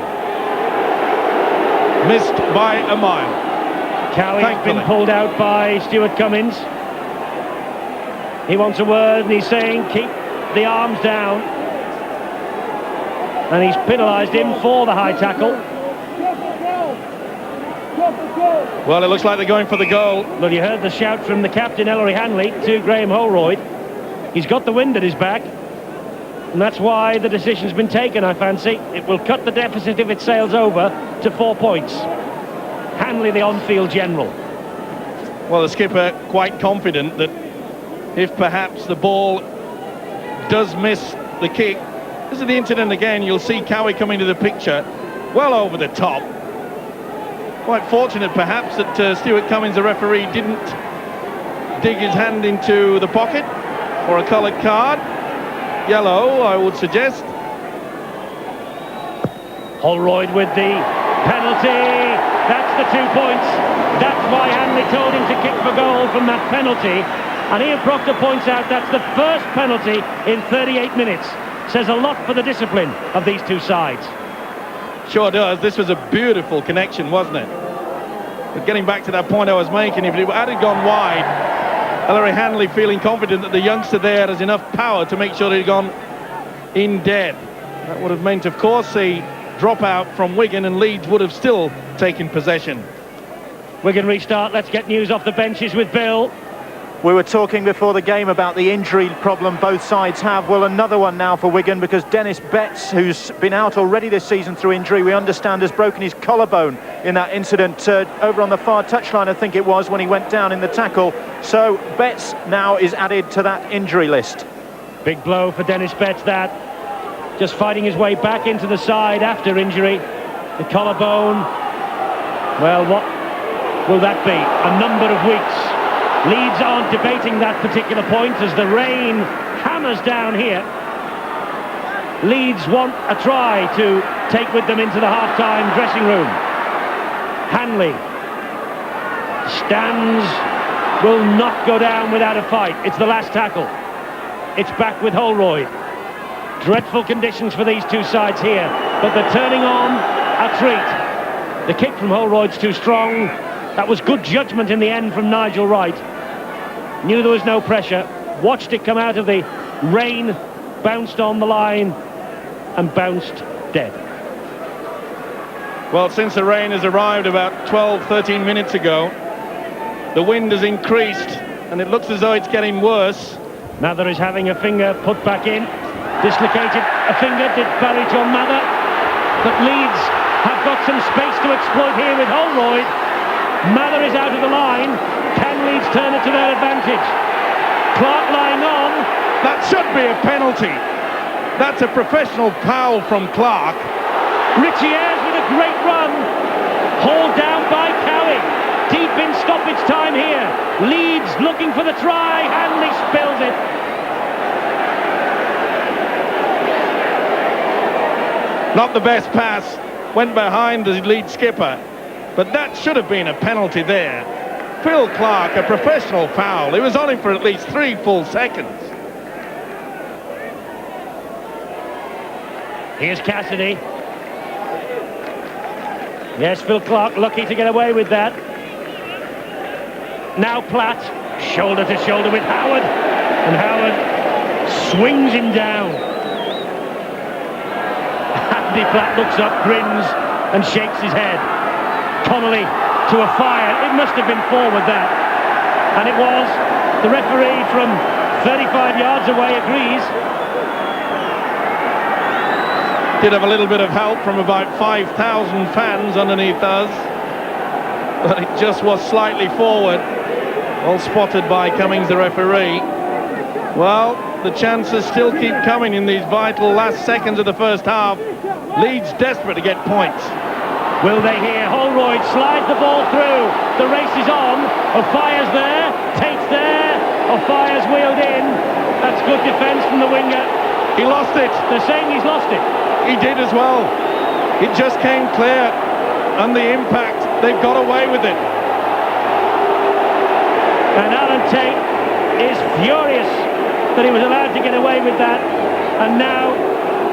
Missed by a mile. Cowie's been pulled out by Stuart Cummins. He wants a word, and he's saying keep the arms down, and he's penalised him for the high tackle. Well, it looks like they're going for the goal. Well, you heard the shout from the captain, Ellery Hanley, to Graham Holroyd. He's got the wind at his back, and that's why the decision's been taken, I fancy. It will cut the deficit if it sails over to 4 points. Hanley, the on-field general. Well, the skipper quite confident that if perhaps the ball does miss the kick, this is the incident again, you'll see Cowie coming to the picture, well over the top. Quite fortunate perhaps that Stuart Cummins, the referee, didn't dig his hand into the pocket for a coloured card. Yellow, I would suggest. Holroyd with the penalty. That's the 2 points. That's why Hanley told him to kick for goal from that penalty. And Ian Proctor points out that's the first penalty in 38 minutes. Says a lot for the discipline of these two sides. Sure does. This was a beautiful connection, wasn't it? But getting back to that point I was making, if it had gone wide, Ellery Hanley feeling confident that the youngster there has enough power to make sure that he'd gone in dead. That would have meant, of course, a dropout from Wigan, and Leeds would have still taken possession. Wigan restart. Let's get news off the benches with Bill. We were talking before the game about the injury problem both sides have. Well, another one now for Wigan, because Dennis Betts, who's been out already this season through injury, we understand has broken his collarbone in that incident over on the far touchline, I think it was, when he went down in the tackle. So Betts now is added to that injury list. Big blow for Dennis Betts, that. Just fighting his way back into the side after injury. The collarbone. Well, what will that be? A number of weeks. Leeds aren't debating that particular point as the rain hammers down here. Leeds want a try to take with them into the half-time dressing room. Hanley stands, will not go down without a fight. It's the last tackle. It's back with Holroyd. Dreadful conditions for these two sides here, but they're turning on a treat. The kick from Holroyd's too strong. That was good judgment in the end from Nigel Wright. Knew there was no pressure, watched it come out of the rain, bounced on the line and bounced dead. Well, since the rain has arrived about 12-13 minutes ago, the wind has increased and it looks as though it's getting worse. Mather is having a finger put back in. Dislocated a finger, did Barry John Mather. But Leeds have got some space to exploit here with Holroyd. Mather is out of the line. Can Leeds turn it to their advantage? Clark lying on. That should be a penalty. That's a professional foul from Clark. Richie Ayres with a great run. Hauled down by Cowie. Deep in stoppage time here. Leeds looking for the try. Hanley spills it. Not the best pass. Went behind the lead skipper. But that should have been a penalty there. Phil Clark, a professional foul. He was on him for at least 3 full seconds. Here's Cassidy. Yes, Phil Clark lucky to get away with that. Now Platt, shoulder to shoulder with Howard, and Howard swings him down. Andy Platt looks up, grins, and shakes his head. Connolly to a fire. It must have been forward, that. And it was. The referee from 35 yards away agrees. Did have a little bit of help from about 5,000 fans underneath us, but it just was slightly forward. All spotted by Cummings, the referee. Well, the chances still keep coming in these vital last seconds of the first half. Leeds desperate to get points. Will they here? Holroyd slides the ball through. The race is on. O'Fire's there. Tate's there. O'Fire's wheeled in. That's good defence from the winger. He lost it. They're saying he's lost it. He did as well. It just came clear, and the impact, they've got away with it. And Alan Tate is furious that he was allowed to get away with that, and now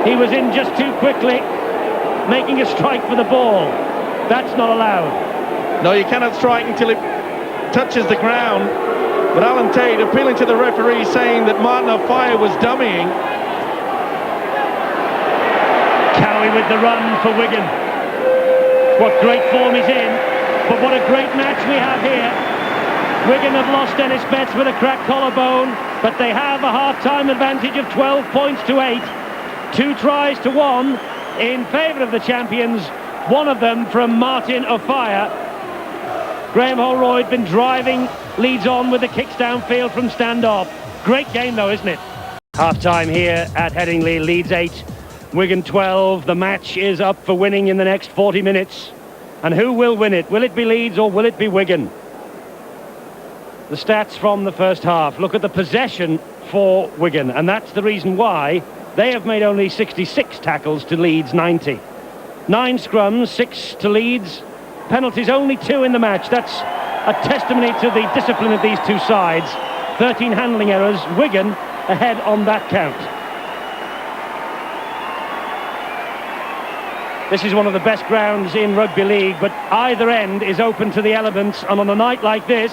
he was in just too quickly, making a strike for the ball. That's not allowed. No, you cannot strike until it touches the ground. But Alan Tate appealing to the referee, saying that Martin O'Fire was dummying. Cowie with the run for Wigan. What great form he's in, but what a great match we have here. Wigan have lost Dennis Betts with a cracked collarbone, but they have a half-time advantage of 12 points to 8. 2 tries to 1 in favour of the champions, one of them from Martin O'Fire. Graham Holroyd been driving Leeds on with the kicks downfield from standoff. Great game though, isn't it? Half-time here at Headingley. Leeds 8, Wigan 12. The match is up for winning in the next 40 minutes. And who will win it? Will it be Leeds or will it be Wigan? The stats from the first half. Look at the possession for Wigan, and that's the reason why they have made only 66 tackles to Leeds 90. 9 scrums, 6 to Leeds. Penalties only 2 in the match. That's a testimony to the discipline of these two sides. 13 handling errors. Wigan ahead on that count. This is one of the best grounds in rugby league, but either end is open to the elements, and on a night like this,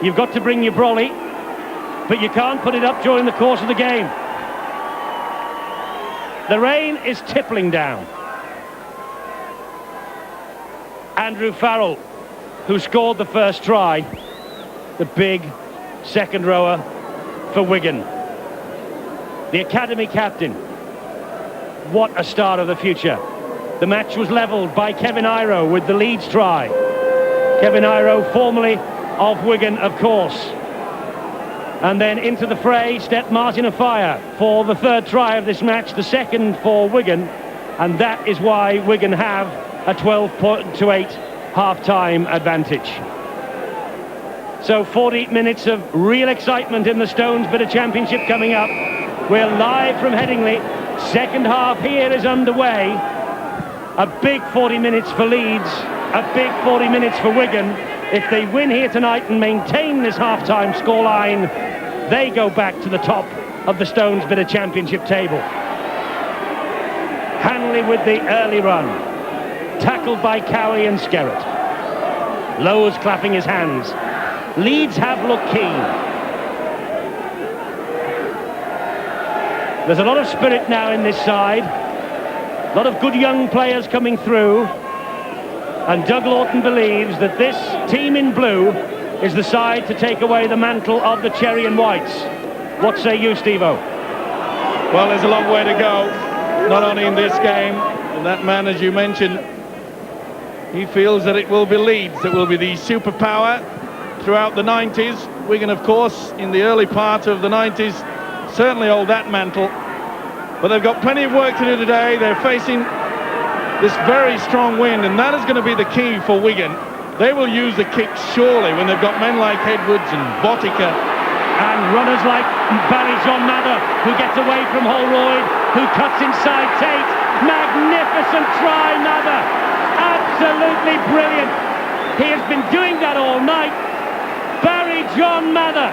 you've got to bring your brolly, but you can't put it up during the course of the game. The rain is tippling down. Andrew Farrell, who scored the first try, the big second rower for Wigan. The academy captain. What a start of the future. The match was levelled by Kevin Iro with the Leeds try. Kevin Iro, formerly of Wigan, of course. And then into the fray stepped Martin O'Fire for the third try of this match, the second for Wigan, and that is why Wigan have a 12-8 half-time advantage. So 40 minutes of real excitement in the Stones Bit of Championship coming up. We're live from Headingley. Second half here is underway. A big 40 minutes for Leeds, a big 40 minutes for Wigan. If they win here tonight and maintain this half-time scoreline, they go back to the top of the Stones Bit of Championship table. Hanley with the early run. Tackled by Cowie and Skerrett. Lowe's clapping his hands. Leeds have looked keen. There's a lot of spirit now in this side. A lot of good young players coming through. And Doug Lawton believes that this team in blue is the side to take away the mantle of the Cherry and Whites. What say you, Steve-O? Well, there's a long way to go, not only in this game. And that man, as you mentioned, he feels that it will be Leeds that will be the superpower throughout the 90s. Wigan, of course, in the early part of the 90s, certainly hold that mantle. But they've got plenty of work to do today. They're facing this very strong wind, and that is going to be the key for Wigan. They will use the kicks surely when they've got men like Edwards and Botica. And runners like Barry John Mather, who gets away from Holroyd, who cuts inside Tate. Magnificent try, Mather. Absolutely brilliant. He has been doing that all night. Barry John Mather,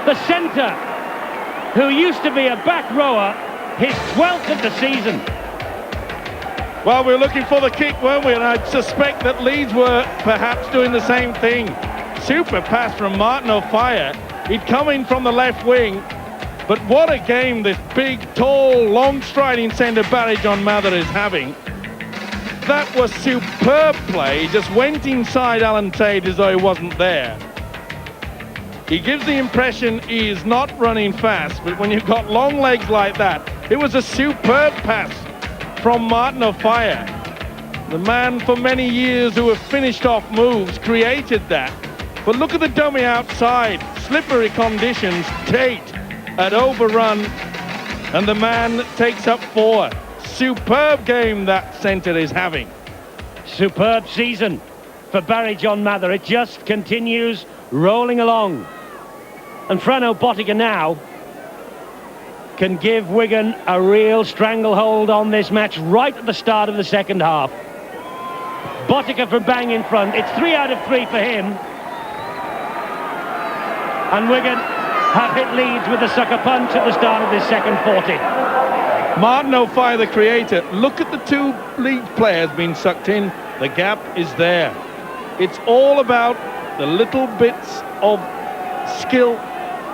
the centre, who used to be a back rower, his 12th of the season. Well, we were looking for the kick, weren't we? And I suspect that Leeds were perhaps doing the same thing. Super pass from Martin O'Fire. He'd come in from the left wing. But what a game this big, tall, long-striding centre Barry John Mather is having. That was superb play. He just went inside Alan Tate as though he wasn't there. He gives the impression he is not running fast, but when you've got long legs like that, it was a superb pass from Martin O'Fire. The man for many years who have finished off moves created that. But look at the dummy outside. Slippery conditions. Tate had overrun, and the man takes up 4. Superb game that centre is having. Superb season for Barry John Mather. It just continues rolling along. And Frano Botica now can give Wigan a real stranglehold on this match right at the start of the second half. Botica for bang in front. It's 3 out of 3 for him. And Wigan have hit Leeds with a sucker punch at the start of this second 40. Martin O'Fire, the creator. Look at the 2 Leeds players being sucked in. The gap is there. It's all about the little bits of skill,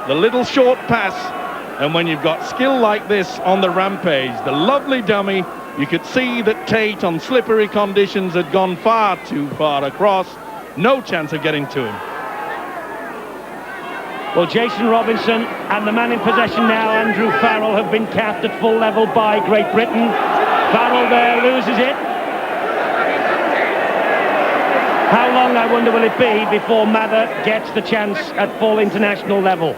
the little short pass. And when you've got skill like this on the rampage, the lovely dummy, you could see that Tate on slippery conditions had gone far too far across. No chance of getting to him. Well, Jason Robinson and the man in possession now, Andrew Farrell, have been capped at full level by Great Britain. Farrell there loses it. How long, I wonder, will it be before Mather gets the chance at full international level?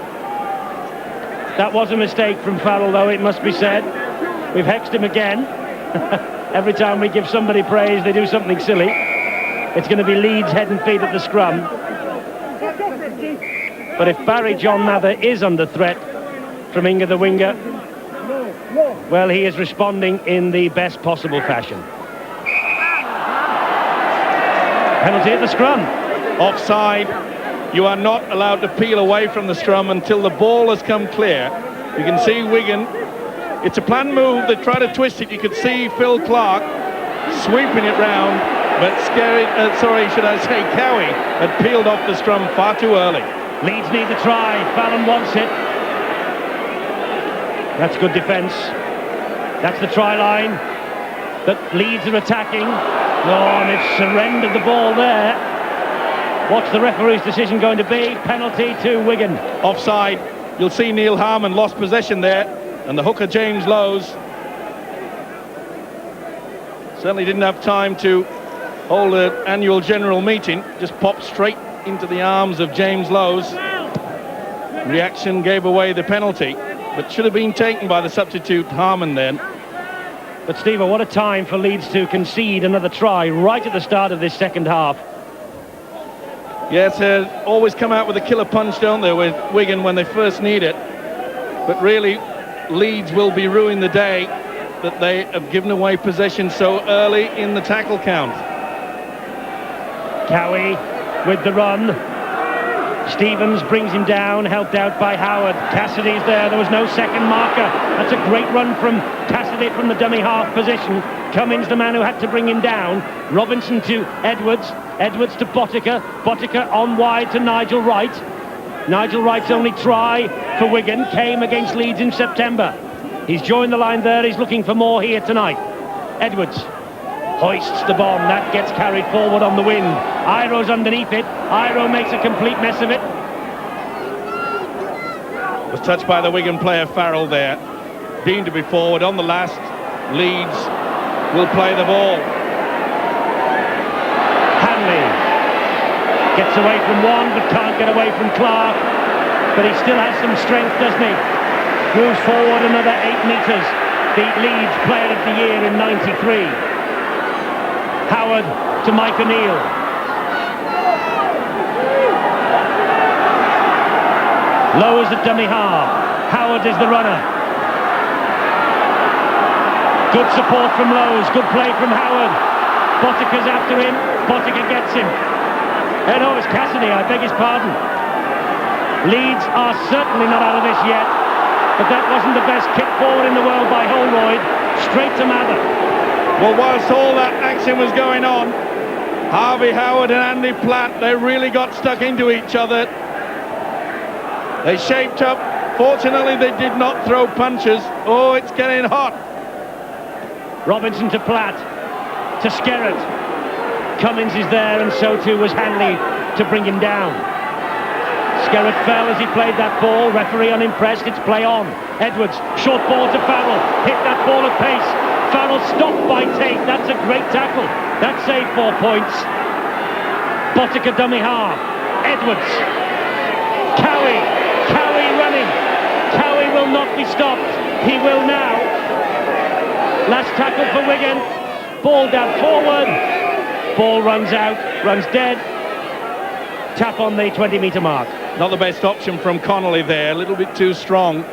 That was a mistake from Farrell, though, it must be said. We've hexed him again. Every time we give somebody praise, they do something silly. It's going to be Leeds head and feet at the scrum. But if Barry John Mather is under threat from Inga the winger, well, he is responding in the best possible fashion. Penalty at the scrum. Offside. You are not allowed to peel away from the scrum until the ball has come clear. You can see Wigan. It's a planned move. They try to twist it. You could see Phil Clark sweeping it round, but Cowie had peeled off the scrum far too early. Leeds need the try. Fallon wants it. That's good defence. That's the try line that Leeds are attacking. Oh, and they've surrendered the ball there. What's the referee's decision going to be? Penalty to Wigan. Offside. You'll see Neil Harmon lost possession there, and the hooker James Lowes certainly didn't have time to hold an annual general meeting. Just popped straight into the arms of James Lowes. Reaction gave away the penalty, but should have been taken by the substitute Harmon then. But Steve, what a time for Leeds to concede another try right at the start of this second half. Yes, they always come out with a killer punch, don't they, with Wigan when they first need it. But really, Leeds will be ruining the day that they have given away possession so early in the tackle count. Cowie with the run. Stevens brings him down, helped out by Howard. Cassidy's there was no second marker. That's a great run from Cassidy from the dummy half position. Cummins, the man who had to bring him down. Robinson to Edwards. Edwards to Botica. Botica on wide to Nigel Wright. Nigel Wright's only try for Wigan came against Leeds in September. He's joined the line there. He's looking for more here tonight. Edwards hoists the bomb. That gets carried forward on the wind. Iroh's underneath it. Iroh makes a complete mess of it. Was touched by the Wigan player Farrell there. Deemed to be forward on the last. Leeds will play the ball. Hanley gets away from one but can't get away from Clark. But he still has some strength, doesn't he? Moves forward another 8 metres. Beat Leeds Player of the Year in '93. Howard to Mike O'Neill. Lowers at dummy half. Howard is the runner. Good support from Lowes. Good play from Howard. Botica's after him. Botica gets him. No, it's Cassidy, I beg his pardon. Leeds are certainly not out of this yet. But that wasn't the best kick forward in the world by Holroyd. Straight to Mather. Well, whilst all that action was going on, Harvey Howard and Andy Platt, they really got stuck into each other. They shaped up. Fortunately, they did not throw punches. Oh, it's getting hot. Robinson to Platt, to Skerrett. Cummins is there, and so too was Hanley to bring him down. Skerrett fell as he played that ball. Referee unimpressed. It's play on. Edwards, short ball to Farrell. Hit that ball at pace. Farrell stopped by Tate. That's a great tackle. That saved 4 points. Botica dummy half. Edwards. Cowie running. Cowie will not be stopped. He will now. Last tackle for Wigan. Ball down forward. Ball runs out, runs dead. Tap on the 20-metre mark. Not the best option from Connolly there, a little bit too strong.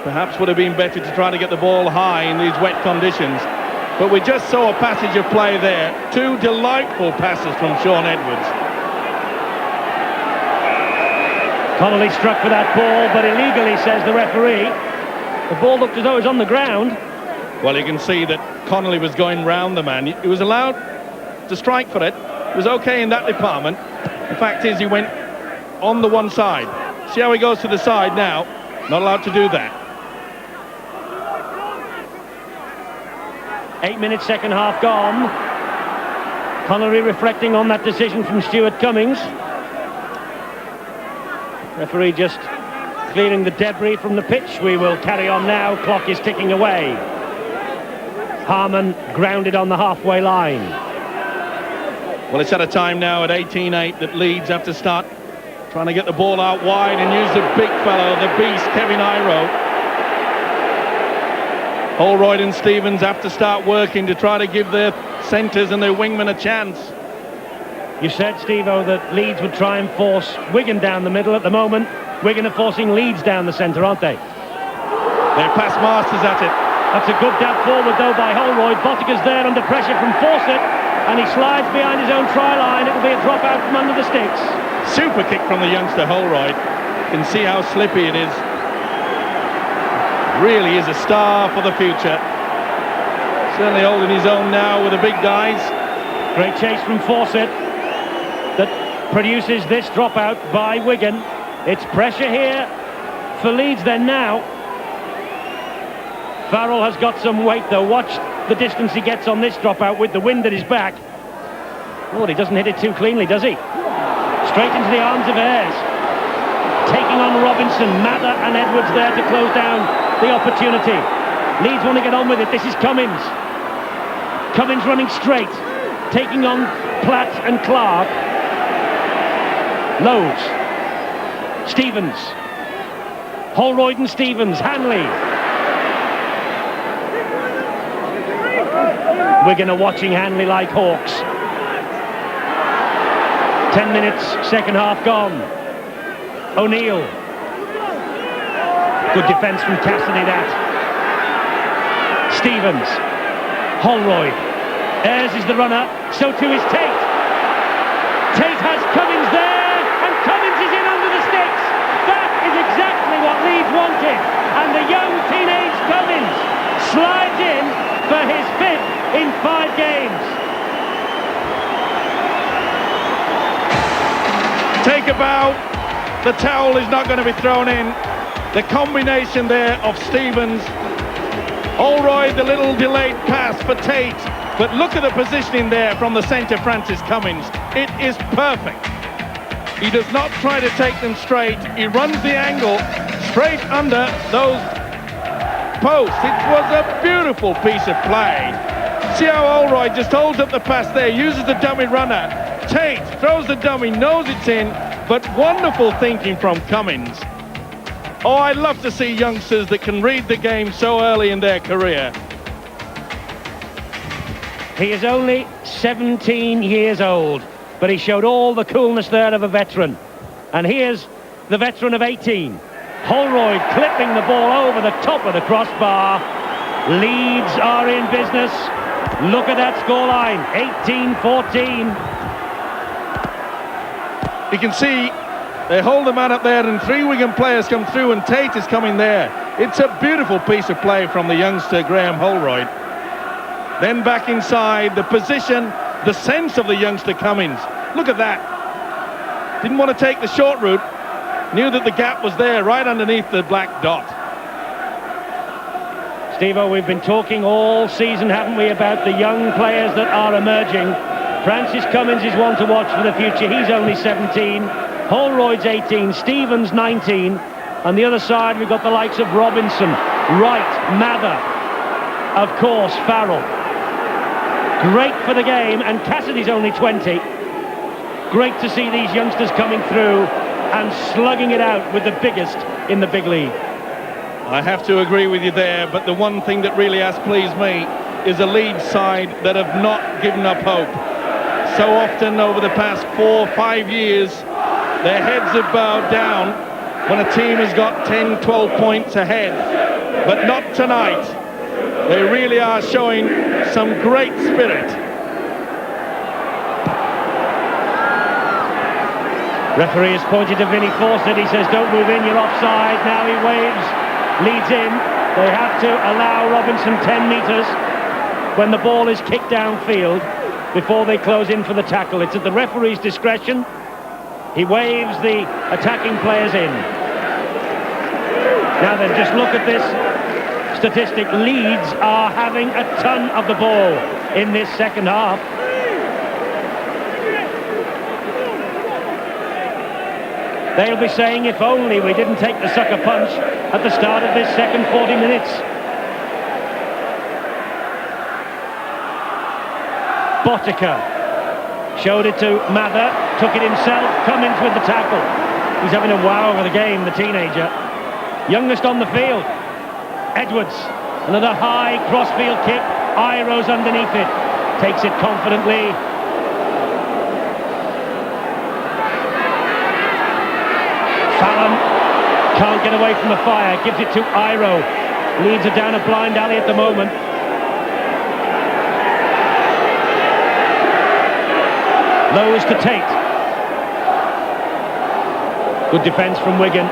Perhaps would have been better to try to get the ball high in these wet conditions. But we just saw a passage of play there. 2 delightful passes from Sean Edwards. Connolly struck for that ball, but illegally, says the referee. The ball looked as though it was on the ground. Well, you can see that Connolly was going round the man. He was allowed to strike for it. It was okay in that department. The fact is, he went on the one side. See how he goes to the side now? Not allowed to do that. 8 minutes, second half gone. Connolly reflecting on that decision from Stuart Cummings. Referee just clearing the debris from the pitch. We will carry on now. Clock is ticking away. Harman grounded on the halfway line. Well, it's at a time now at 18-8 that Leeds have to start trying to get the ball out wide and use the big fellow, the beast, Kevin Iro. Holroyd and Stevens have to start working to try to give their centres and their wingmen a chance. You said, Steve-O, that Leeds would try and force Wigan down the middle. At the moment, Wigan are forcing Leeds down the centre, aren't they? They're past masters at it. That's a good dab forward, though, by Holroyd. Botica's there under pressure from Fawcett, and he slides behind his own try line. It'll be a drop out from under the sticks. Super kick from the youngster Holroyd. You can see how slippy it is. Really is a star for the future. Certainly holding his own now with the big guys. Great chase from Fawcett that produces this dropout by Wigan. It's pressure here for Leeds then now. Farrell has got some weight though. Watch the distance he gets on this dropout with the wind at his back. Oh, he doesn't hit it too cleanly, does he? Straight into the arms of Ayres. Taking on Robinson, Mather and Edwards there to close down the opportunity. Leeds want to get on with it. This is Cummins. Cummins running straight. Taking on Platt and Clark. Lowe's. Stevens. Holroyd and Stevens. Hanley. Wigan are watching Hanley like hawks. 10 minutes, second half gone. O'Neill. Good defence from Cassidy, that. Stevens. Holroyd. Ayres is the runner, so too is Tate. Tate has Cummins there, and Cummins is in under the sticks. That is exactly what Leeds wanted. And the young teenage Cummins slides in for his 5th in 5 games. Take a bow. The towel is not going to be thrown in. The combination there of Stevens, Holroyd, the little delayed pass for Tate. But look at the positioning there from the centre, Francis Cummins. It is perfect. He does not try to take them straight. He runs the angle straight under those posts. It was a beautiful piece of play. See how Holroyd just holds up the pass there, uses the dummy runner. Tate throws the dummy, knows it's in, but wonderful thinking from Cummins. Oh, I love to see youngsters that can read the game so early in their career. He is only 17 years old, but he showed all the coolness there of a veteran. And here's the veteran of 18. Holroyd clipping the ball over the top of the crossbar. Leeds are in business. Look at that scoreline, 18-14. You can see they hold the man up there and 3 Wigan players come through and Tate is coming there. It's a beautiful piece of play from the youngster Graham Holroyd. then back inside, the position, the sense of the youngster Cummins. Look at that. Didn't want to take the short route, knew that the gap was there right underneath the black dot. Steve-O, we've been talking all season, haven't we, about the young players that are emerging. Francis Cummins is one to watch for the future. He's only 17. Holroyd's 18. Stevens 19. On the other side, we've got the likes of Robinson, Wright, Mather, of course, Farrell. Great for the game, and Cassidy's only 20. Great to see these youngsters coming through and slugging it out with the biggest in the big league. I have to agree with you there, but the one thing that really has pleased me is a Leeds side that have not given up hope. So often over the past 4 or 5 years, their heads have bowed down when a team has got 10, 12 points ahead, but not tonight. They really are showing some great spirit. Referee has pointed to Vinnie Fawcett. He says, don't move in, you're offside. Now he waves, leads in. They have to allow Robinson 10 metres when the ball is kicked downfield before they close in for the tackle. It's at the referee's discretion. He waves the attacking players in. Now then, just look at this statistic. Leeds are having a ton of the ball in this second half. They'll be saying, if only we didn't take the sucker punch at the start of this second 40 minutes. Botica showed it to Mather, took it himself, Cummins with the tackle. He's having a wow over the game, the teenager. Youngest on the field. Edwards, another high crossfield kick. Iro's underneath it, takes it confidently. Fallon can't get away from the fire, gives it to Iro. Leads it down a blind alley at the moment. Lowe's to Tate. Good defence from Wigan.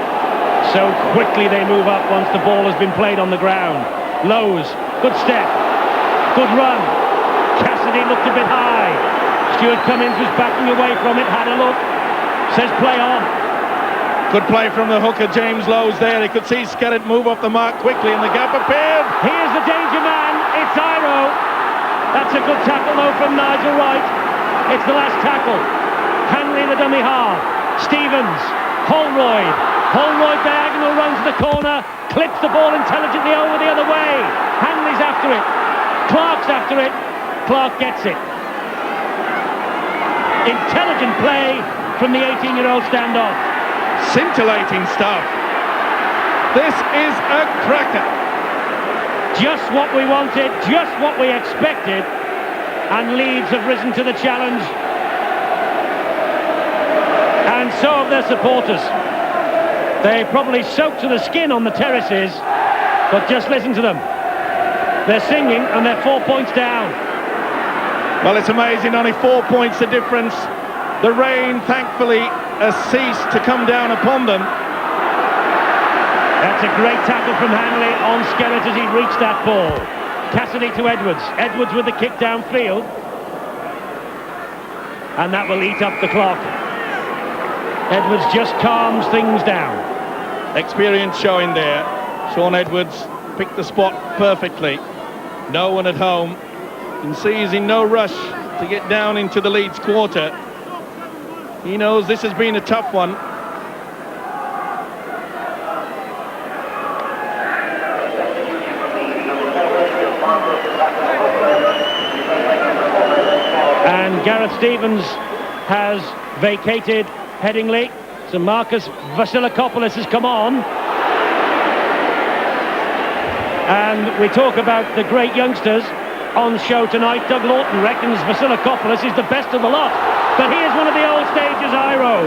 So quickly they move up once the ball has been played on the ground. Lowe's, good step, good run. Cassidy looked a bit high. Stuart Cummins was backing away from it, had a look. Says play on. Good play from the hooker, James Lowe's there. He could see Skerritt move off the mark quickly and the gap appeared. Here's the danger man, it's Iro. That's a good tackle though from Nigel Wright. It's the last tackle. Hanley the dummy half. Stevens, Holroyd. Holroyd diagonal runs to the corner, clips the ball intelligently over the other way. Hanley's after it. Clark's after it. Clark gets it. Intelligent play from the 18-year-old standoff. Scintillating stuff. This is a cracker. Just what we wanted, just what we expected. And Leeds have risen to the challenge. And so have their supporters. They probably soaked to the skin on the terraces, but just listen to them. They're singing and they're 4 points down. Well, it's amazing, only 4 points the difference. The rain, thankfully, has ceased to come down upon them. That's a great tackle from Hanley on Skerritt as he reached that ball. Cassidy to Edwards. Edwards with the kick downfield. And that will eat up the clock. Edwards just calms things down. Experience showing there. Shaun Edwards picked the spot perfectly. No one at home. You can see he's in no rush to get down into the Leeds quarter. He knows this has been a tough one. And Gareth Stevens has vacated Headingley. So Marcus Vasilakopoulos has come on. And we talk about the great youngsters on show tonight. Doug Lawton reckons Vasilakopoulos is the best of the lot. But here's one of the old stages, Iro.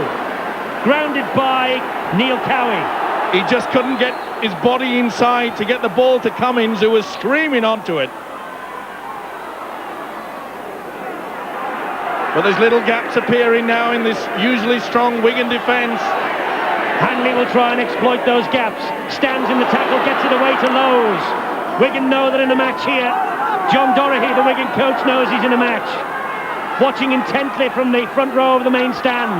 Grounded by Neil Cowie. He just couldn't get his body inside to get the ball to Cummins, who was screaming onto it. But there's little gaps appearing now in this usually strong Wigan defence. Hanley will try and exploit those gaps. Stands in the tackle, gets it away to Lowe's. Wigan know that in a match here, John Doherty, the Wigan coach, knows he's in a match. Watching intently from the front row of the main stand.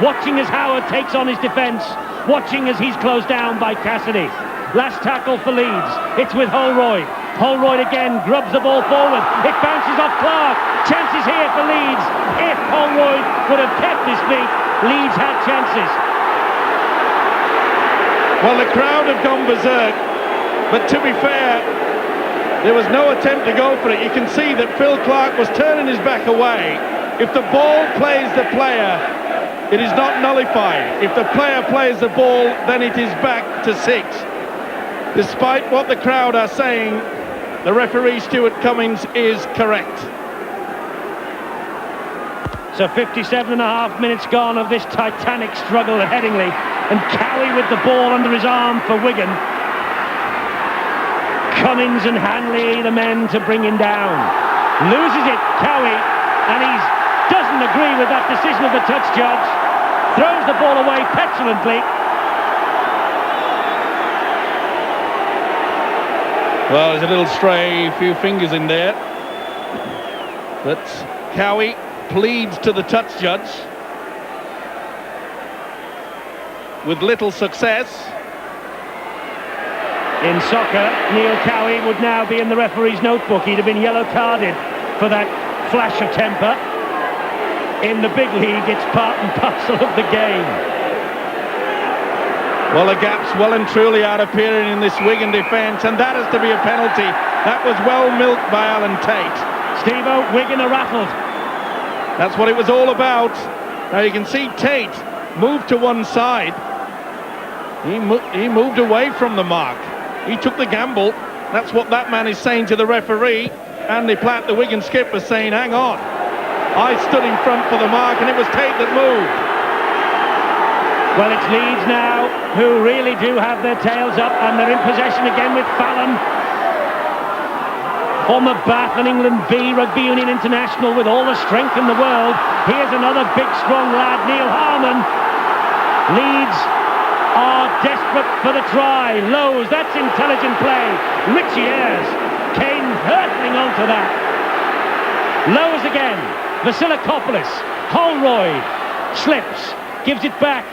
Watching as Howard takes on his defence. Watching as he's closed down by Cassidy. Last tackle for Leeds. It's with Holroyd. Holroyd again grubs the ball forward. It bounces off Clark. Chances here for Leeds. If Holroyd would have kept his feet, Leeds had chances. Well, the crowd have gone berserk, but to be fair, there was no attempt to go for it. You can see that Phil Clark was turning his back away. If the ball plays the player, it is not nullified. If the player plays the ball, then it is back to 6. Despite what the crowd are saying, the referee, Stuart Cummings, is correct. So 57.5 minutes gone of this titanic struggle at Headingley, and Cowie with the ball under his arm for Wigan. Cummings and Hanley, the men to bring him down. Loses it, Cowie, and he doesn't agree with that decision of the touch judge. Throws the ball away petulantly. Well, there's a little stray, few fingers in there. But Cowie pleads to the touch judge with little success. In soccer, Neil Cowie would now be in the referee's notebook. He'd have been yellow carded for that flash of temper. In the big league, it's part and parcel of the game. Well, the gap's well and truly out appearing in this Wigan defence, and that has to be a penalty. That was well milked by Alan Tate. Steve-O, Wigan are rattled. That's what it was all about. Now you can see Tate move to one side. He moved away from the mark. He took the gamble. That's what that man is saying to the referee. Andy Platt, the Wigan skipper, saying, hang on. I stood in front for the mark, and it was Tate that moved. Well, it's Leeds now who really do have their tails up, and they're in possession again with Fallon. Former Bath and England V Rugby Union international with all the strength in the world. Here's another big, strong lad, Neil Harmon. Leeds are desperate for the try. Lowe's, that's intelligent play. Richie Ayres came hurtling onto that. Lowe's again. Vasilakopoulos. Holroyd slips, gives it back.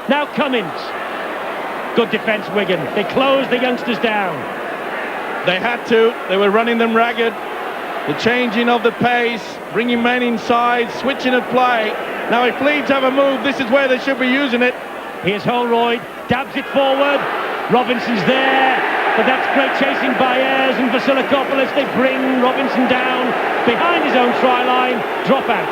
Now Cummings. Good defence, Wigan. They closed the youngsters down. They had to. They were running them ragged. The changing of the pace, bringing men inside, switching of play. Now if Leeds have a move, this is where they should be using it. Here's Holroyd, dabs it forward. Robinson's there, but that's great chasing by Ayres and Vasilakopoulos. They bring Robinson down behind his own try line. Drop out.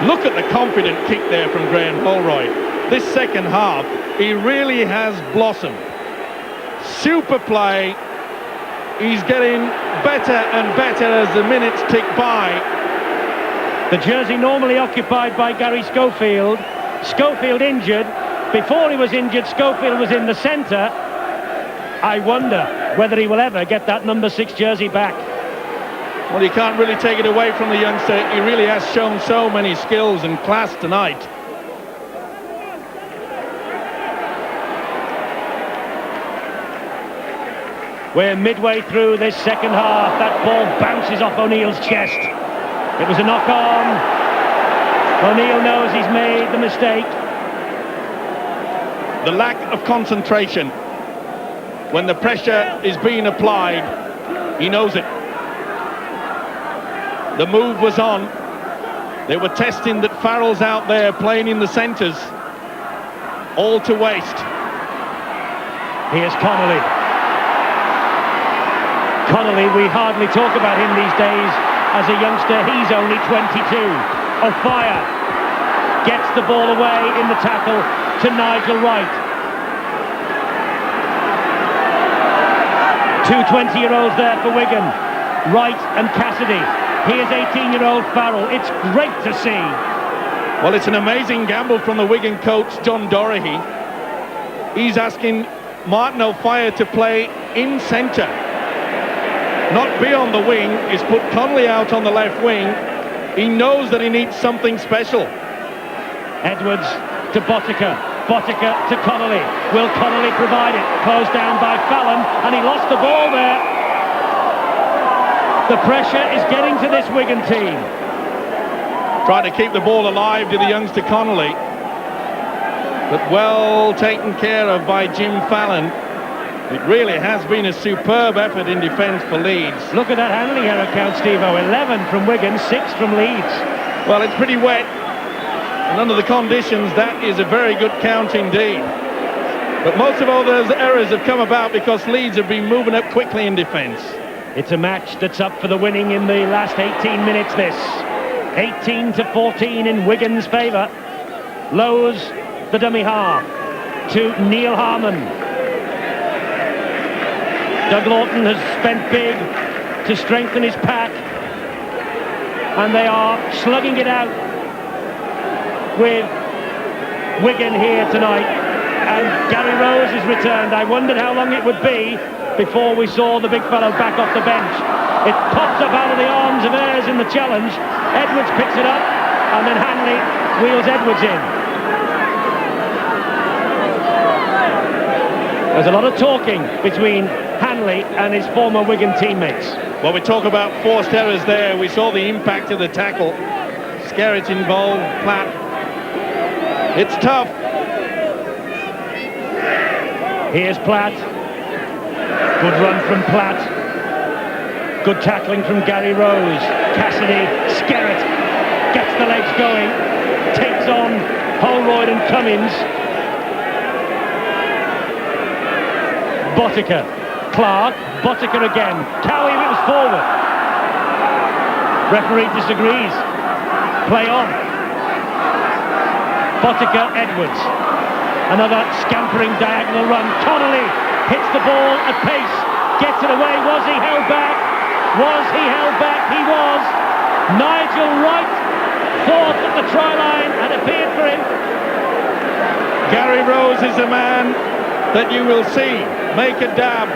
Look at the confident kick there from Graham Holroyd. This second half, he really has blossomed. Super play. He's getting better and better as the minutes tick by. The jersey normally occupied by Gary Schofield. Schofield injured. Before he was injured, Schofield was in the centre. I wonder whether he will ever get that number 6 jersey back. Well, you can't really take it away from the youngster. He really has shown so many skills and class tonight. We're midway through this second half. That ball bounces off O'Neill's chest. It was a knock-on. O'Neill knows he's made the mistake. The lack of concentration when the pressure is being applied, he knows it. The move was on. They were testing that Farrell's out there playing in the centres. All to waste. Here's Connolly. Connolly, we hardly talk about him these days as a youngster. He's only 22. O'Fire gets the ball away in the tackle to Nigel Wright. 2 20-year-olds there for Wigan. Wright and Cassidy. Here's 18-year-old Farrell. It's great to see. Well, it's an amazing gamble from the Wigan coach, John Doherty. He's asking Martin O'Fire to play in centre, not be on the wing. He's put Connolly out on the left wing. He knows that he needs something special. Edwards to Botica. Botica to Connolly. Will Connolly provide it? Closed down by Fallon, and he lost the ball there. The pressure is getting to this Wigan team. Trying to keep the ball alive to the youngster Connolly. But well taken care of by Jim Fallon. It really has been a superb effort in defence for Leeds. Look at that handling error count, Steve-O. 11 from Wigan, 6 from Leeds. Well, it's pretty wet. And under the conditions, that is a very good count indeed. But most of all those errors have come about because Leeds have been moving up quickly in defence. It's a match that's up for the winning in the last 18 minutes, this. 18-14 in Wigan's favour. Lowe's the dummy half to Neil Harmon. Doug Lawton has spent big to strengthen his pack, and they are slugging it out with Wigan here tonight. And Gary Rose has returned. I wondered how long it would be before we saw the big fellow back off the bench. It pops up out of the arms of Ayres in the challenge. Edwards picks it up, and then Hanley wheels Edwards in. There's a lot of talking between Hanley and his former Wigan teammates. Well, we talk about forced errors there. We saw the impact of the tackle. Skerritt involved, Platt. It's tough. Here's Platt. Good run from Platt. Good tackling from Gary Rose. Cassidy, Skerritt gets the legs going. Takes on Holroyd and Cummins. Botica. Clark. Botica again. Cowie, it was forward. Referee disagrees. Play on. Botica, Edwards. Another scampering diagonal run. Connolly hits the ball at pace. Gets it away. Was he held back? Was he held back? He was. Nigel Wright, fourth at the try line, had appeared for him. Gary Rose is a man that you will see make a dab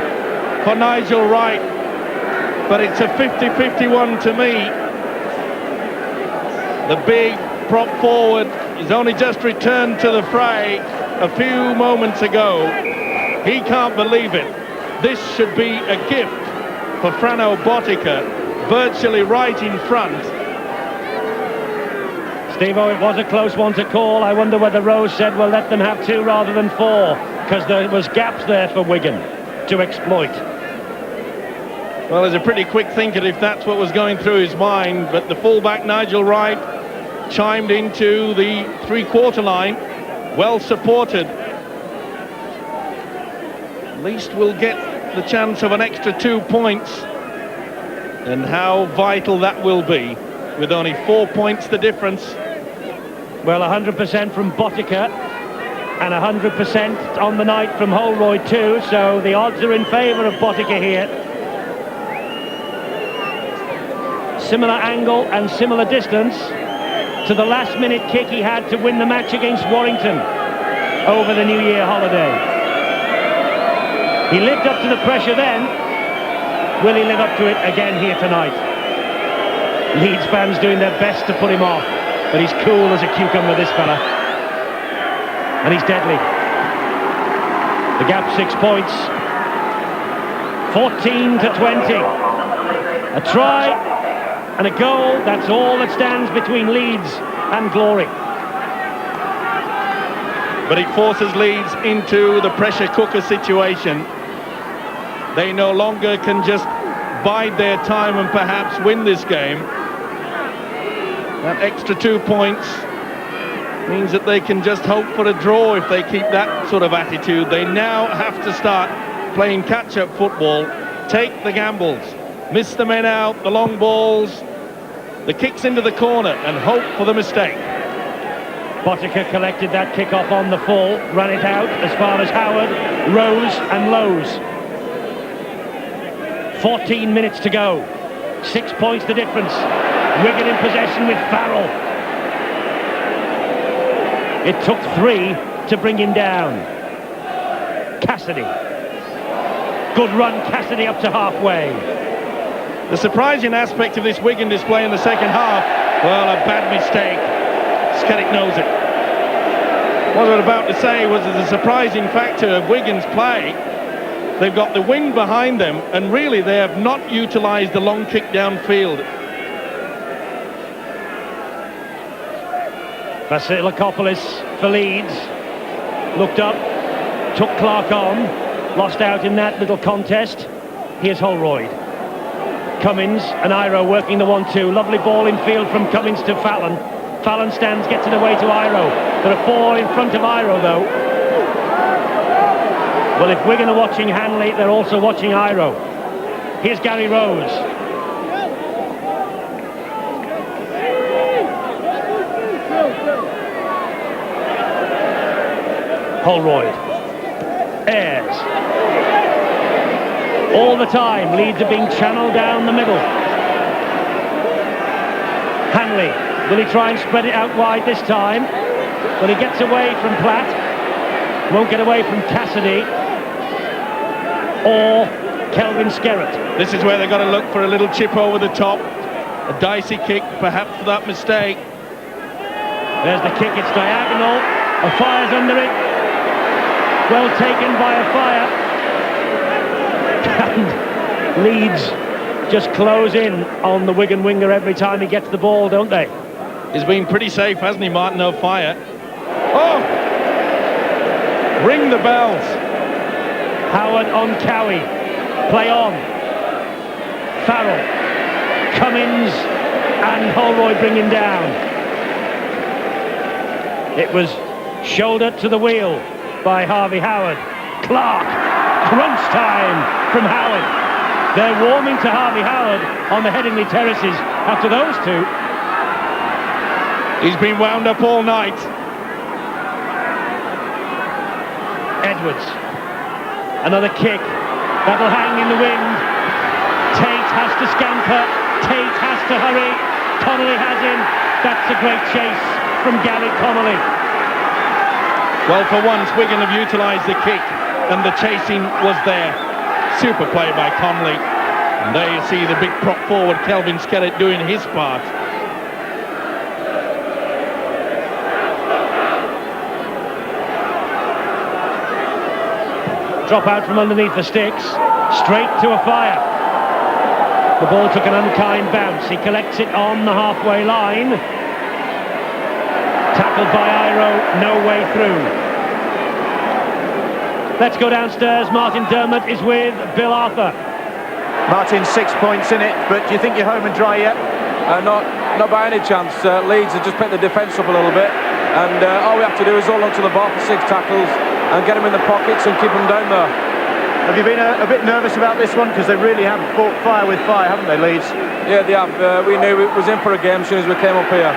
for Nigel Wright. But it's a 50-51 to me. The big prop forward is only just returned to the fray a few moments ago. He can't believe it. This should be a gift for Frano Botica, virtually right in front. Steve-O, it was a close one to call. I wonder whether Rose said, well, let them have 2 rather than 4, because there was gaps there for Wigan to exploit. Well, there's a pretty quick thinker if that's what was going through his mind, but the fullback Nigel Wright chimed into the three-quarter line, well supported. At least we'll get the chance of an extra 2 points, and how vital that will be with only 4 points the difference. Well, 100% from Botica and 100% on the night from Holroyd too, so the odds are in favour of Botica here. Similar angle and similar distance to the last minute kick he had to win the match against Warrington over the New Year holiday. He lived up to the pressure then. Will he live up to it again here tonight? Leeds fans doing their best to put him off, but he's cool as a cucumber, this fella. And he's deadly. The gap 6 points. 14-20. A try and a goal, that's all that stands between Leeds and glory. But it forces Leeds into the pressure cooker situation. They no longer can just bide their time and perhaps win this game. That extra 2 points means that they can just hope for a draw if they keep that sort of attitude. They now have to start playing catch-up football, take the gambles, miss the men out, the long balls, the kicks into the corner, and hope for the mistake. Botica collected that kick-off on the full, ran it out as far as Howard, Rose and Lowe's. 14 minutes to go. 6 points the difference. Wigan in possession with Farrell. It took 3 to bring him down. Cassidy. Good run, Cassidy up to halfway. The surprising aspect of this Wigan display in the second half, well, a bad mistake. Skerritt knows it. What I was about to say was the surprising factor of Wigan's play They've got the wing behind them, and really they have not utilised the long kick downfield. Vasilakopoulos for Leeds. Looked up, took Clark on, lost out in that little contest. Here's Holroyd. Cummins and Iro working the 1-2. Lovely ball in field from Cummins to Fallon. Fallon stands, gets it away to Iro. There are 4 in front of Iro, though. Well, if Wigan are watching Hanley, they're also watching Iro. Here's Gary Rose. Holroyd. Ayres. All the time, Leeds are being channeled down the middle. Hanley. Will he try and spread it out wide this time? But he gets away from Platt. Won't get away from Cassidy. Or Kelvin Skerrett. This is where they've got to look for a little chip over the top. A dicey kick, perhaps for that mistake. There's the kick, it's diagonal. A fire's under it. Well taken by a fire. And Leeds just close in on the Wigan winger every time he gets the ball, don't they? He's been pretty safe, hasn't he, Martin O'Fire? Oh! Ring the bells. Howard on Cowie. Play on. Farrell. Cummins and Holroyd bring him down. It was shoulder to the wheel by Harvey Howard. Clark. Crunch time from Howard. They're warming to Harvey Howard on the Headingley terraces after those two. He's been wound up all night. Edwards. Another kick. That'll hang in the wind. Tate has to scamper. Tate has to hurry. Connolly has him. That's a great chase from Gary Connolly. Well, for once, Wigan have utilised the kick, and the chasing was there. Super play by Connolly. And there you see the big prop forward, Kelvin Skerrett, doing his part. Drop out from underneath the sticks, straight to a fire. The ball took an unkind bounce. He collects it on the halfway line. Tackled by Iro, no way through. Let's go downstairs. Martin Dermott is with Bill Arthur. Martin, 6 points in it, but do you think you're home and dry yet? Not by any chance. Leeds have just picked the defence up a little bit, and all we have to do is hold on to the ball for 6 tackles and get them in the pockets and keep them down there. Have you been a bit nervous about this one? Because they really have fought fire with fire, haven't they, Leeds? Yeah, they have. We knew it was in for a game as soon as we came up here.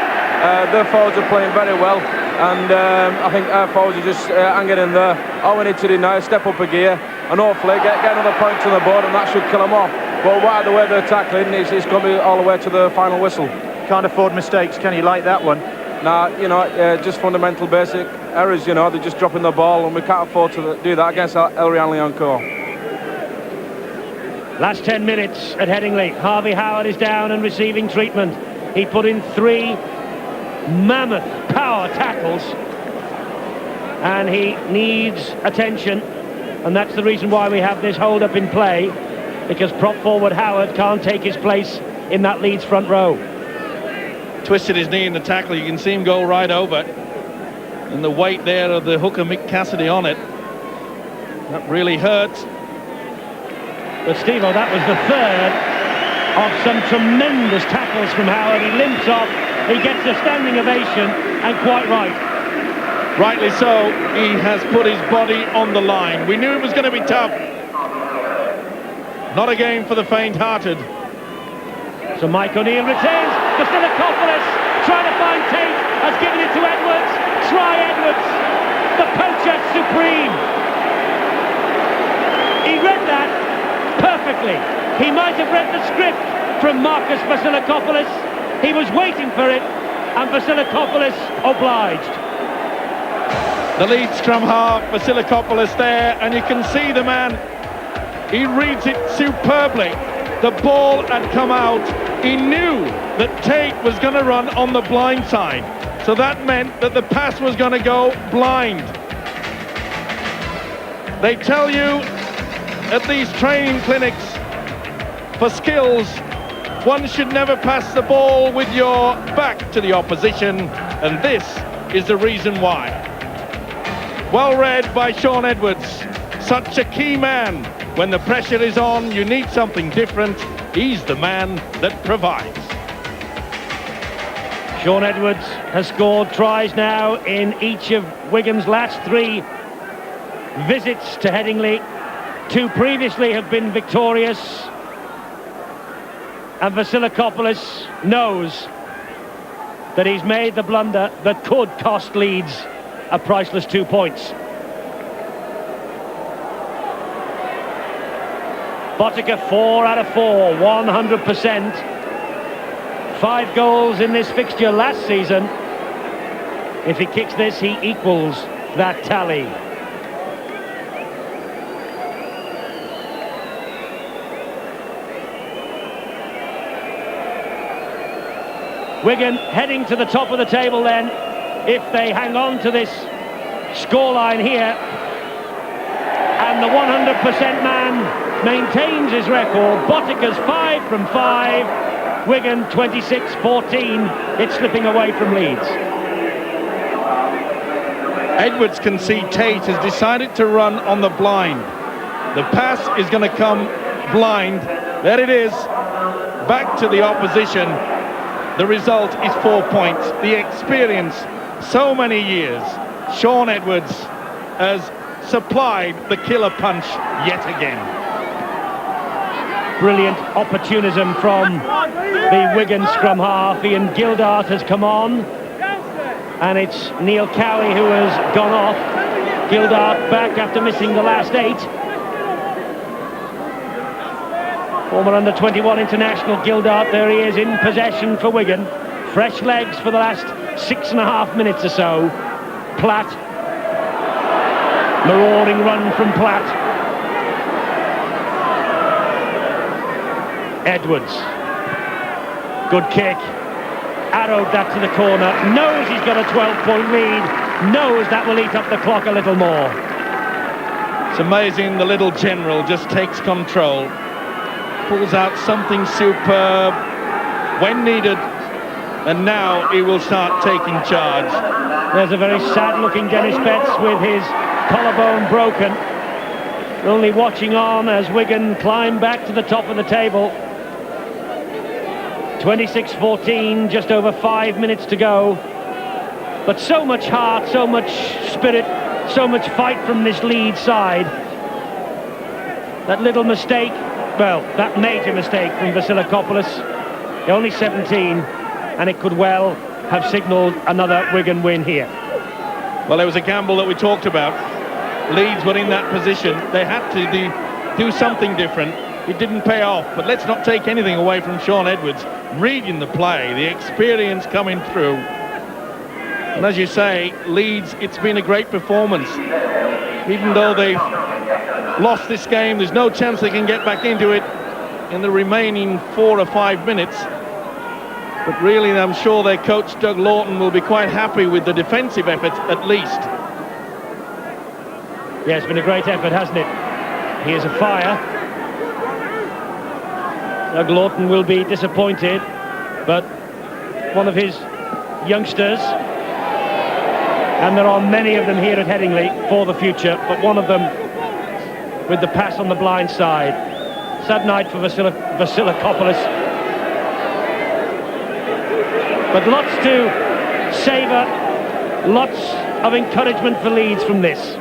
Their forwards are playing very well, and I think our forwards are just hanging in there. All we need to do now is step up a gear and hopefully get another point on the board, and that should kill them off. But the way they're tackling, it's going to be all the way to the final whistle. Can't afford mistakes, can you, like that one? Nah, just fundamental basic errors, they're just dropping the ball, and we can't afford to do that against El Rianlianco. Last 10 minutes at Headingley. Harvey Howard is down and receiving treatment. He put in 3 mammoth power tackles, and he needs attention, and that's the reason why we have this hold-up in play, because prop forward Howard can't take his place in that Leeds front row. Twisted his knee in the tackle. You can see him go right over, and the weight there of the hooker Mick Cassidy on it, that really hurts. But Steve-O, that was the third of some tremendous tackles from Howard. He limps off, he gets a standing ovation, and quite right. Rightly so. He has put his body on the line. We knew it was going to be tough. Not a game for the faint-hearted. So Mike O'Neill retains. Vasilakopoulos trying to find Tate, has given it to Edwards. Try Edwards, the poacher supreme. He read that perfectly. He might have read the script from Marcus Vasilakopoulos. He was waiting for it, and Vasilakopoulos obliged. The lead scrum half, Vasilakopoulos there, and you can see the man. He reads it superbly. The ball had come out. He knew that Tate was going to run on the blind side. So that meant that the pass was going to go blind. They tell you at these training clinics for skills, one should never pass the ball with your back to the opposition, and this is the reason why. Well read by Shaun Edwards. Such a key man. When the pressure is on, you need something different. He's the man that provides. Shaun Edwards has scored tries now in each of Wigan's last 3 visits to Headingley. 2 previously have been victorious. And Vasilakopoulos knows that he's made the blunder that could cost Leeds a priceless 2 points. Botica 4 out of 4, 100%. 5 goals in this fixture last season. If he kicks this, he equals that tally. Wigan heading to the top of the table then, if they hang on to this scoreline here. And the 100% man maintains his record. Botica's 5 from 5. Wigan 26-14. It's slipping away from Leeds. Edwards can see Tate has decided to run on the blind. The pass is going to come blind. There it is. Back to the opposition. The result is 4 points. The experience, so many years. Shaun Edwards has supplied the killer punch yet again. Brilliant opportunism from the Wigan scrum half. Ian Gildart has come on, and it's Neil Cowie who has gone off. Gildart back after missing the last 8. Former under-21 international Gildart, there he is in possession for Wigan. Fresh legs for the last 6.5 minutes or so. Platt. Marauding run from Platt. Edwards. Good kick. Arrowed that to the corner. Knows he's got a 12-point lead. Knows that will eat up the clock a little more. It's amazing, the little general just takes control. Pulls out something superb when needed. And now he will start taking charge. There's a very sad-looking Dennis Betts with his collarbone broken. Only watching on as Wigan climb back to the top of the table. 26-14, just over 5 minutes to go. But so much heart, so much spirit, so much fight from this Leeds side. That little mistake, well, that major mistake from Vasilakopoulos, only 17, and it could well have signalled another Wigan win here. Well, it was a gamble that we talked about. Leeds were in that position. They had to do something different. It didn't pay off, but let's not take anything away from Shaun Edwards. Reading the play, the experience coming through. And as you say, Leeds, it's been a great performance. Even though they've lost this game, there's no chance they can get back into it in the remaining 4 or 5 minutes. But really, I'm sure their coach, Doug Lawton, will be quite happy with the defensive effort, at least. Yeah, it's been a great effort, hasn't it? He is a fire. Doug Lawton will be disappointed, but one of his youngsters, and there are many of them here at Headingley for the future, but one of them with the pass on the blind side. Sad night for Vasilakopoulos. But lots to savour, lots of encouragement for Leeds from this.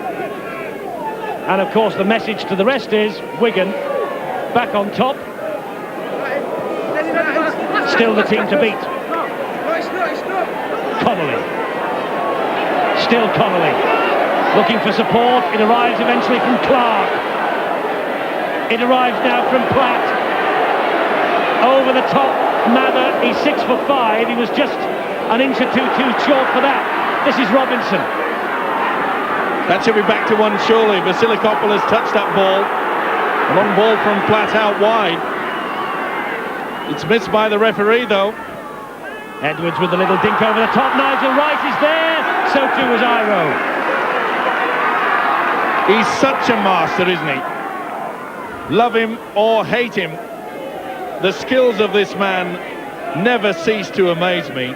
And of course the message to the rest is Wigan back on top. Still the team to beat. Connolly. Still Connolly. Looking for support. It arrives eventually from Clark. It arrives now from Platt. Over the top, Mather. He's 6'5". He was just an inch or two too short for that. This is Robinson. That should be back to one surely. Vasilakopoulos touched that ball. A long ball from Platt out wide. It's missed by the referee though. Edwards with a little dink over the top. Nigel Wright is there. So too was Iro. He's such a master, isn't he? Love him or hate him, the skills of this man never cease to amaze me.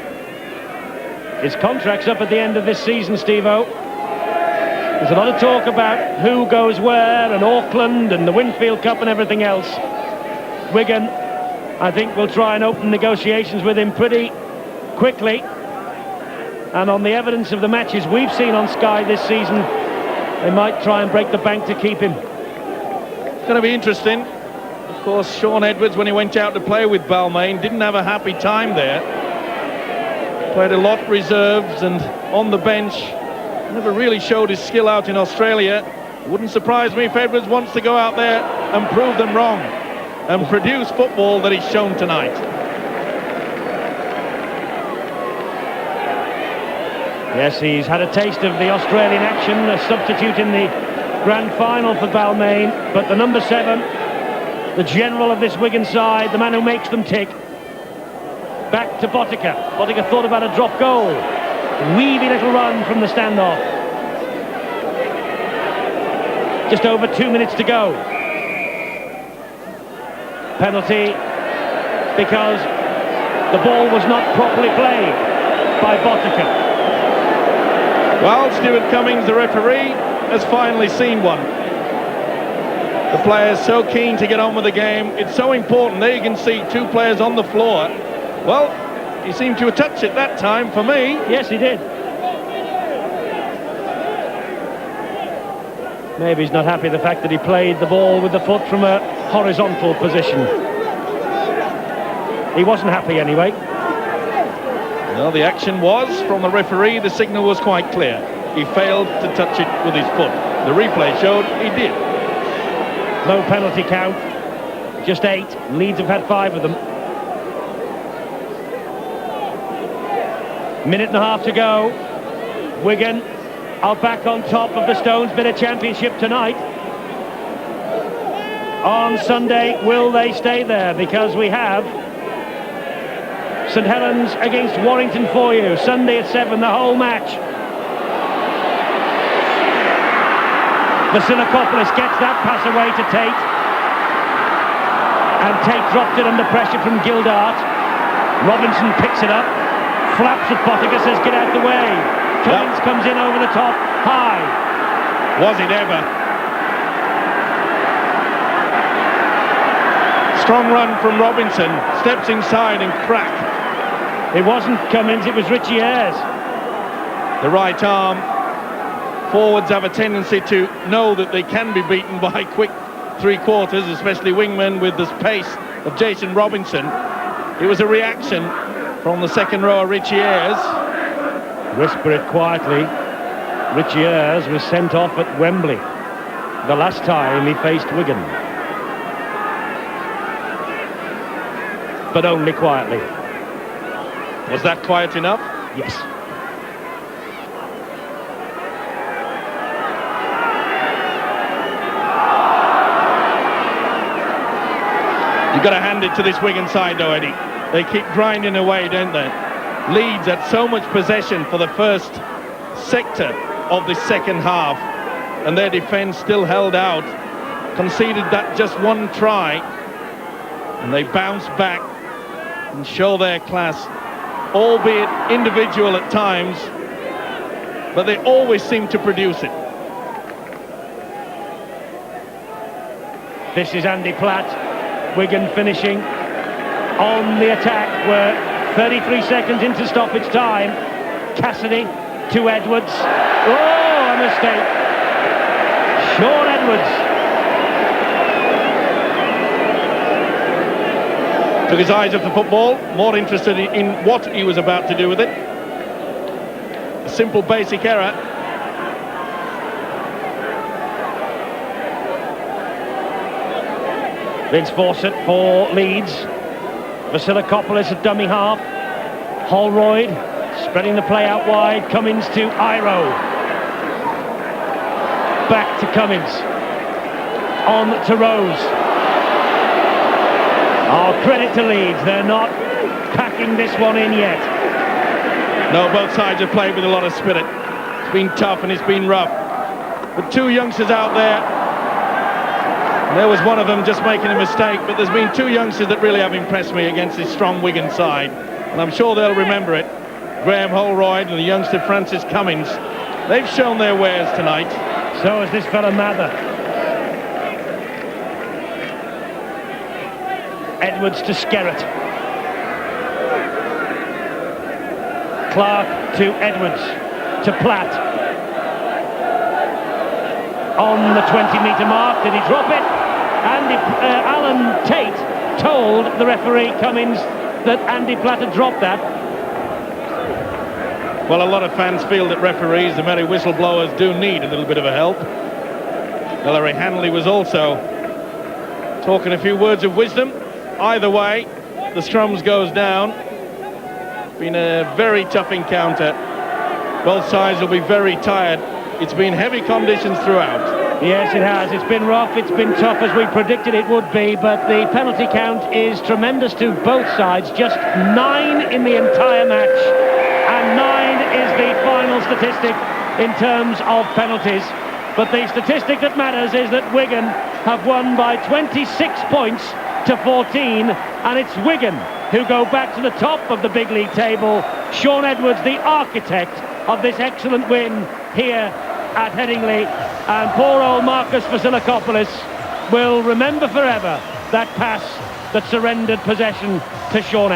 His contract's up at the end of this season, Steve-O. There's a lot of talk about who goes where, and Auckland and the Winfield Cup and everything else. Wigan, I think, will try and open negotiations with him pretty quickly. And on the evidence of the matches we've seen on Sky this season, they might try and break the bank to keep him. It's going to be interesting. Of course, Sean Edwards, when he went out to play with Balmain, didn't have a happy time there. Played a lot reserves and on the bench. Never really showed his skill out in Australia. It wouldn't surprise me if Edwards wants to go out there and prove them wrong and produce football that he's shown tonight. Yes, he's had a taste of the Australian action, a substitute in the grand final for Balmain, but the number 7, the general of this Wigan side, the man who makes them tick, back to Botica. Botica thought about a drop goal. Weavy little run from the standoff. Just over 2 minutes to go. Penalty because the ball was not properly played by Botica. Well, Stuart Cummings, the referee, has finally seen one. The players so keen to get on with the game. It's so important. There you can see 2 players on the floor. Well, he seemed to have touched it that time for me. Yes, he did. Maybe he's not happy the fact that he played the ball with the foot from a horizontal position. He wasn't happy anyway. Well, the action was from the referee. The signal was quite clear. He failed to touch it with his foot. The replay showed he did. Low penalty count. Just 8. Leeds have had 5 of them. Minute and a half to go. Wigan are back on top of the Stones Bit Championship tonight. On Sunday, will they stay there? Because we have St Helens against Warrington for you. Sunday at 7, the whole match. Vasilakopoulos gets that pass away to Tate. And Tate dropped it under pressure from Gildart. Robinson picks it up. Flaps at Botica, says get out the way. Cummings comes in over the top, high. Was it ever? Strong run from Robinson, steps inside and crack. It wasn't Cummings, it was Richie Ayres. The right arm. Forwards have a tendency to know that they can be beaten by quick 3/4, especially wingmen with the pace of Jason Robinson. It was a reaction from the second rower, Richie Ayres. Whisper it quietly. Richie Ayres was sent off at Wembley the last time he faced Wigan. But only quietly. Was that quiet enough? Yes. You've got to hand it to this Wigan side though, Eddie. They keep grinding away, don't they? Leeds had so much possession for the first sector of the second half, and their defence still held out, conceded that just one try, and they bounced back and show their class, albeit individual at times, but they always seem to produce it. This is Andy Platt. Wigan finishing on the attack. We're 33 seconds into stoppage time. Cassidy to Edwards. Oh, a mistake. Sean Edwards. Took his eyes off the football, more interested in what he was about to do with it. A simple basic error. Vince Fawcett for Leeds. Vasilakopoulos at dummy half. Holroyd spreading the play out wide. Cummings to Iro. Back to Cummings. On to Rose. Oh, credit to Leeds. They're not packing this one in yet. No, both sides have played with a lot of spirit. It's been tough and it's been rough. But 2 youngsters out there There was one of them just making a mistake, but there's been 2 youngsters that really have impressed me against this strong Wigan side, and I'm sure they'll remember it. Graham Holroyd and the youngster Francis Cummins. They've shown their wares tonight. So has this fella Mather. Edwards to Skerrett. Clark to Edwards. To Platt. On the 20-metre mark, did he drop it? And Alan Tate told the referee Cummins that Andy Platt had dropped that. Well, a lot of fans feel that referees, the merry whistleblowers, do need a little bit of a help. Hilary Hanley was also talking a few words of wisdom. Either way, the Scrums goes down. Been a very tough encounter. Both sides will be very tired. It's been heavy conditions throughout. Yes, it has. It's been rough, it's been tough as we predicted it would be, but the penalty count is tremendous to both sides. Just 9 in the entire match, and 9 is the final statistic in terms of penalties. But the statistic that matters is that Wigan have won by 26 points to 14, and it's Wigan who go back to the top of the big league table. Shaun Edwards, the architect of this excellent win here at Headingley, and poor old Marcus Vasilakopoulos will remember forever that pass that surrendered possession to Shaun Edwards.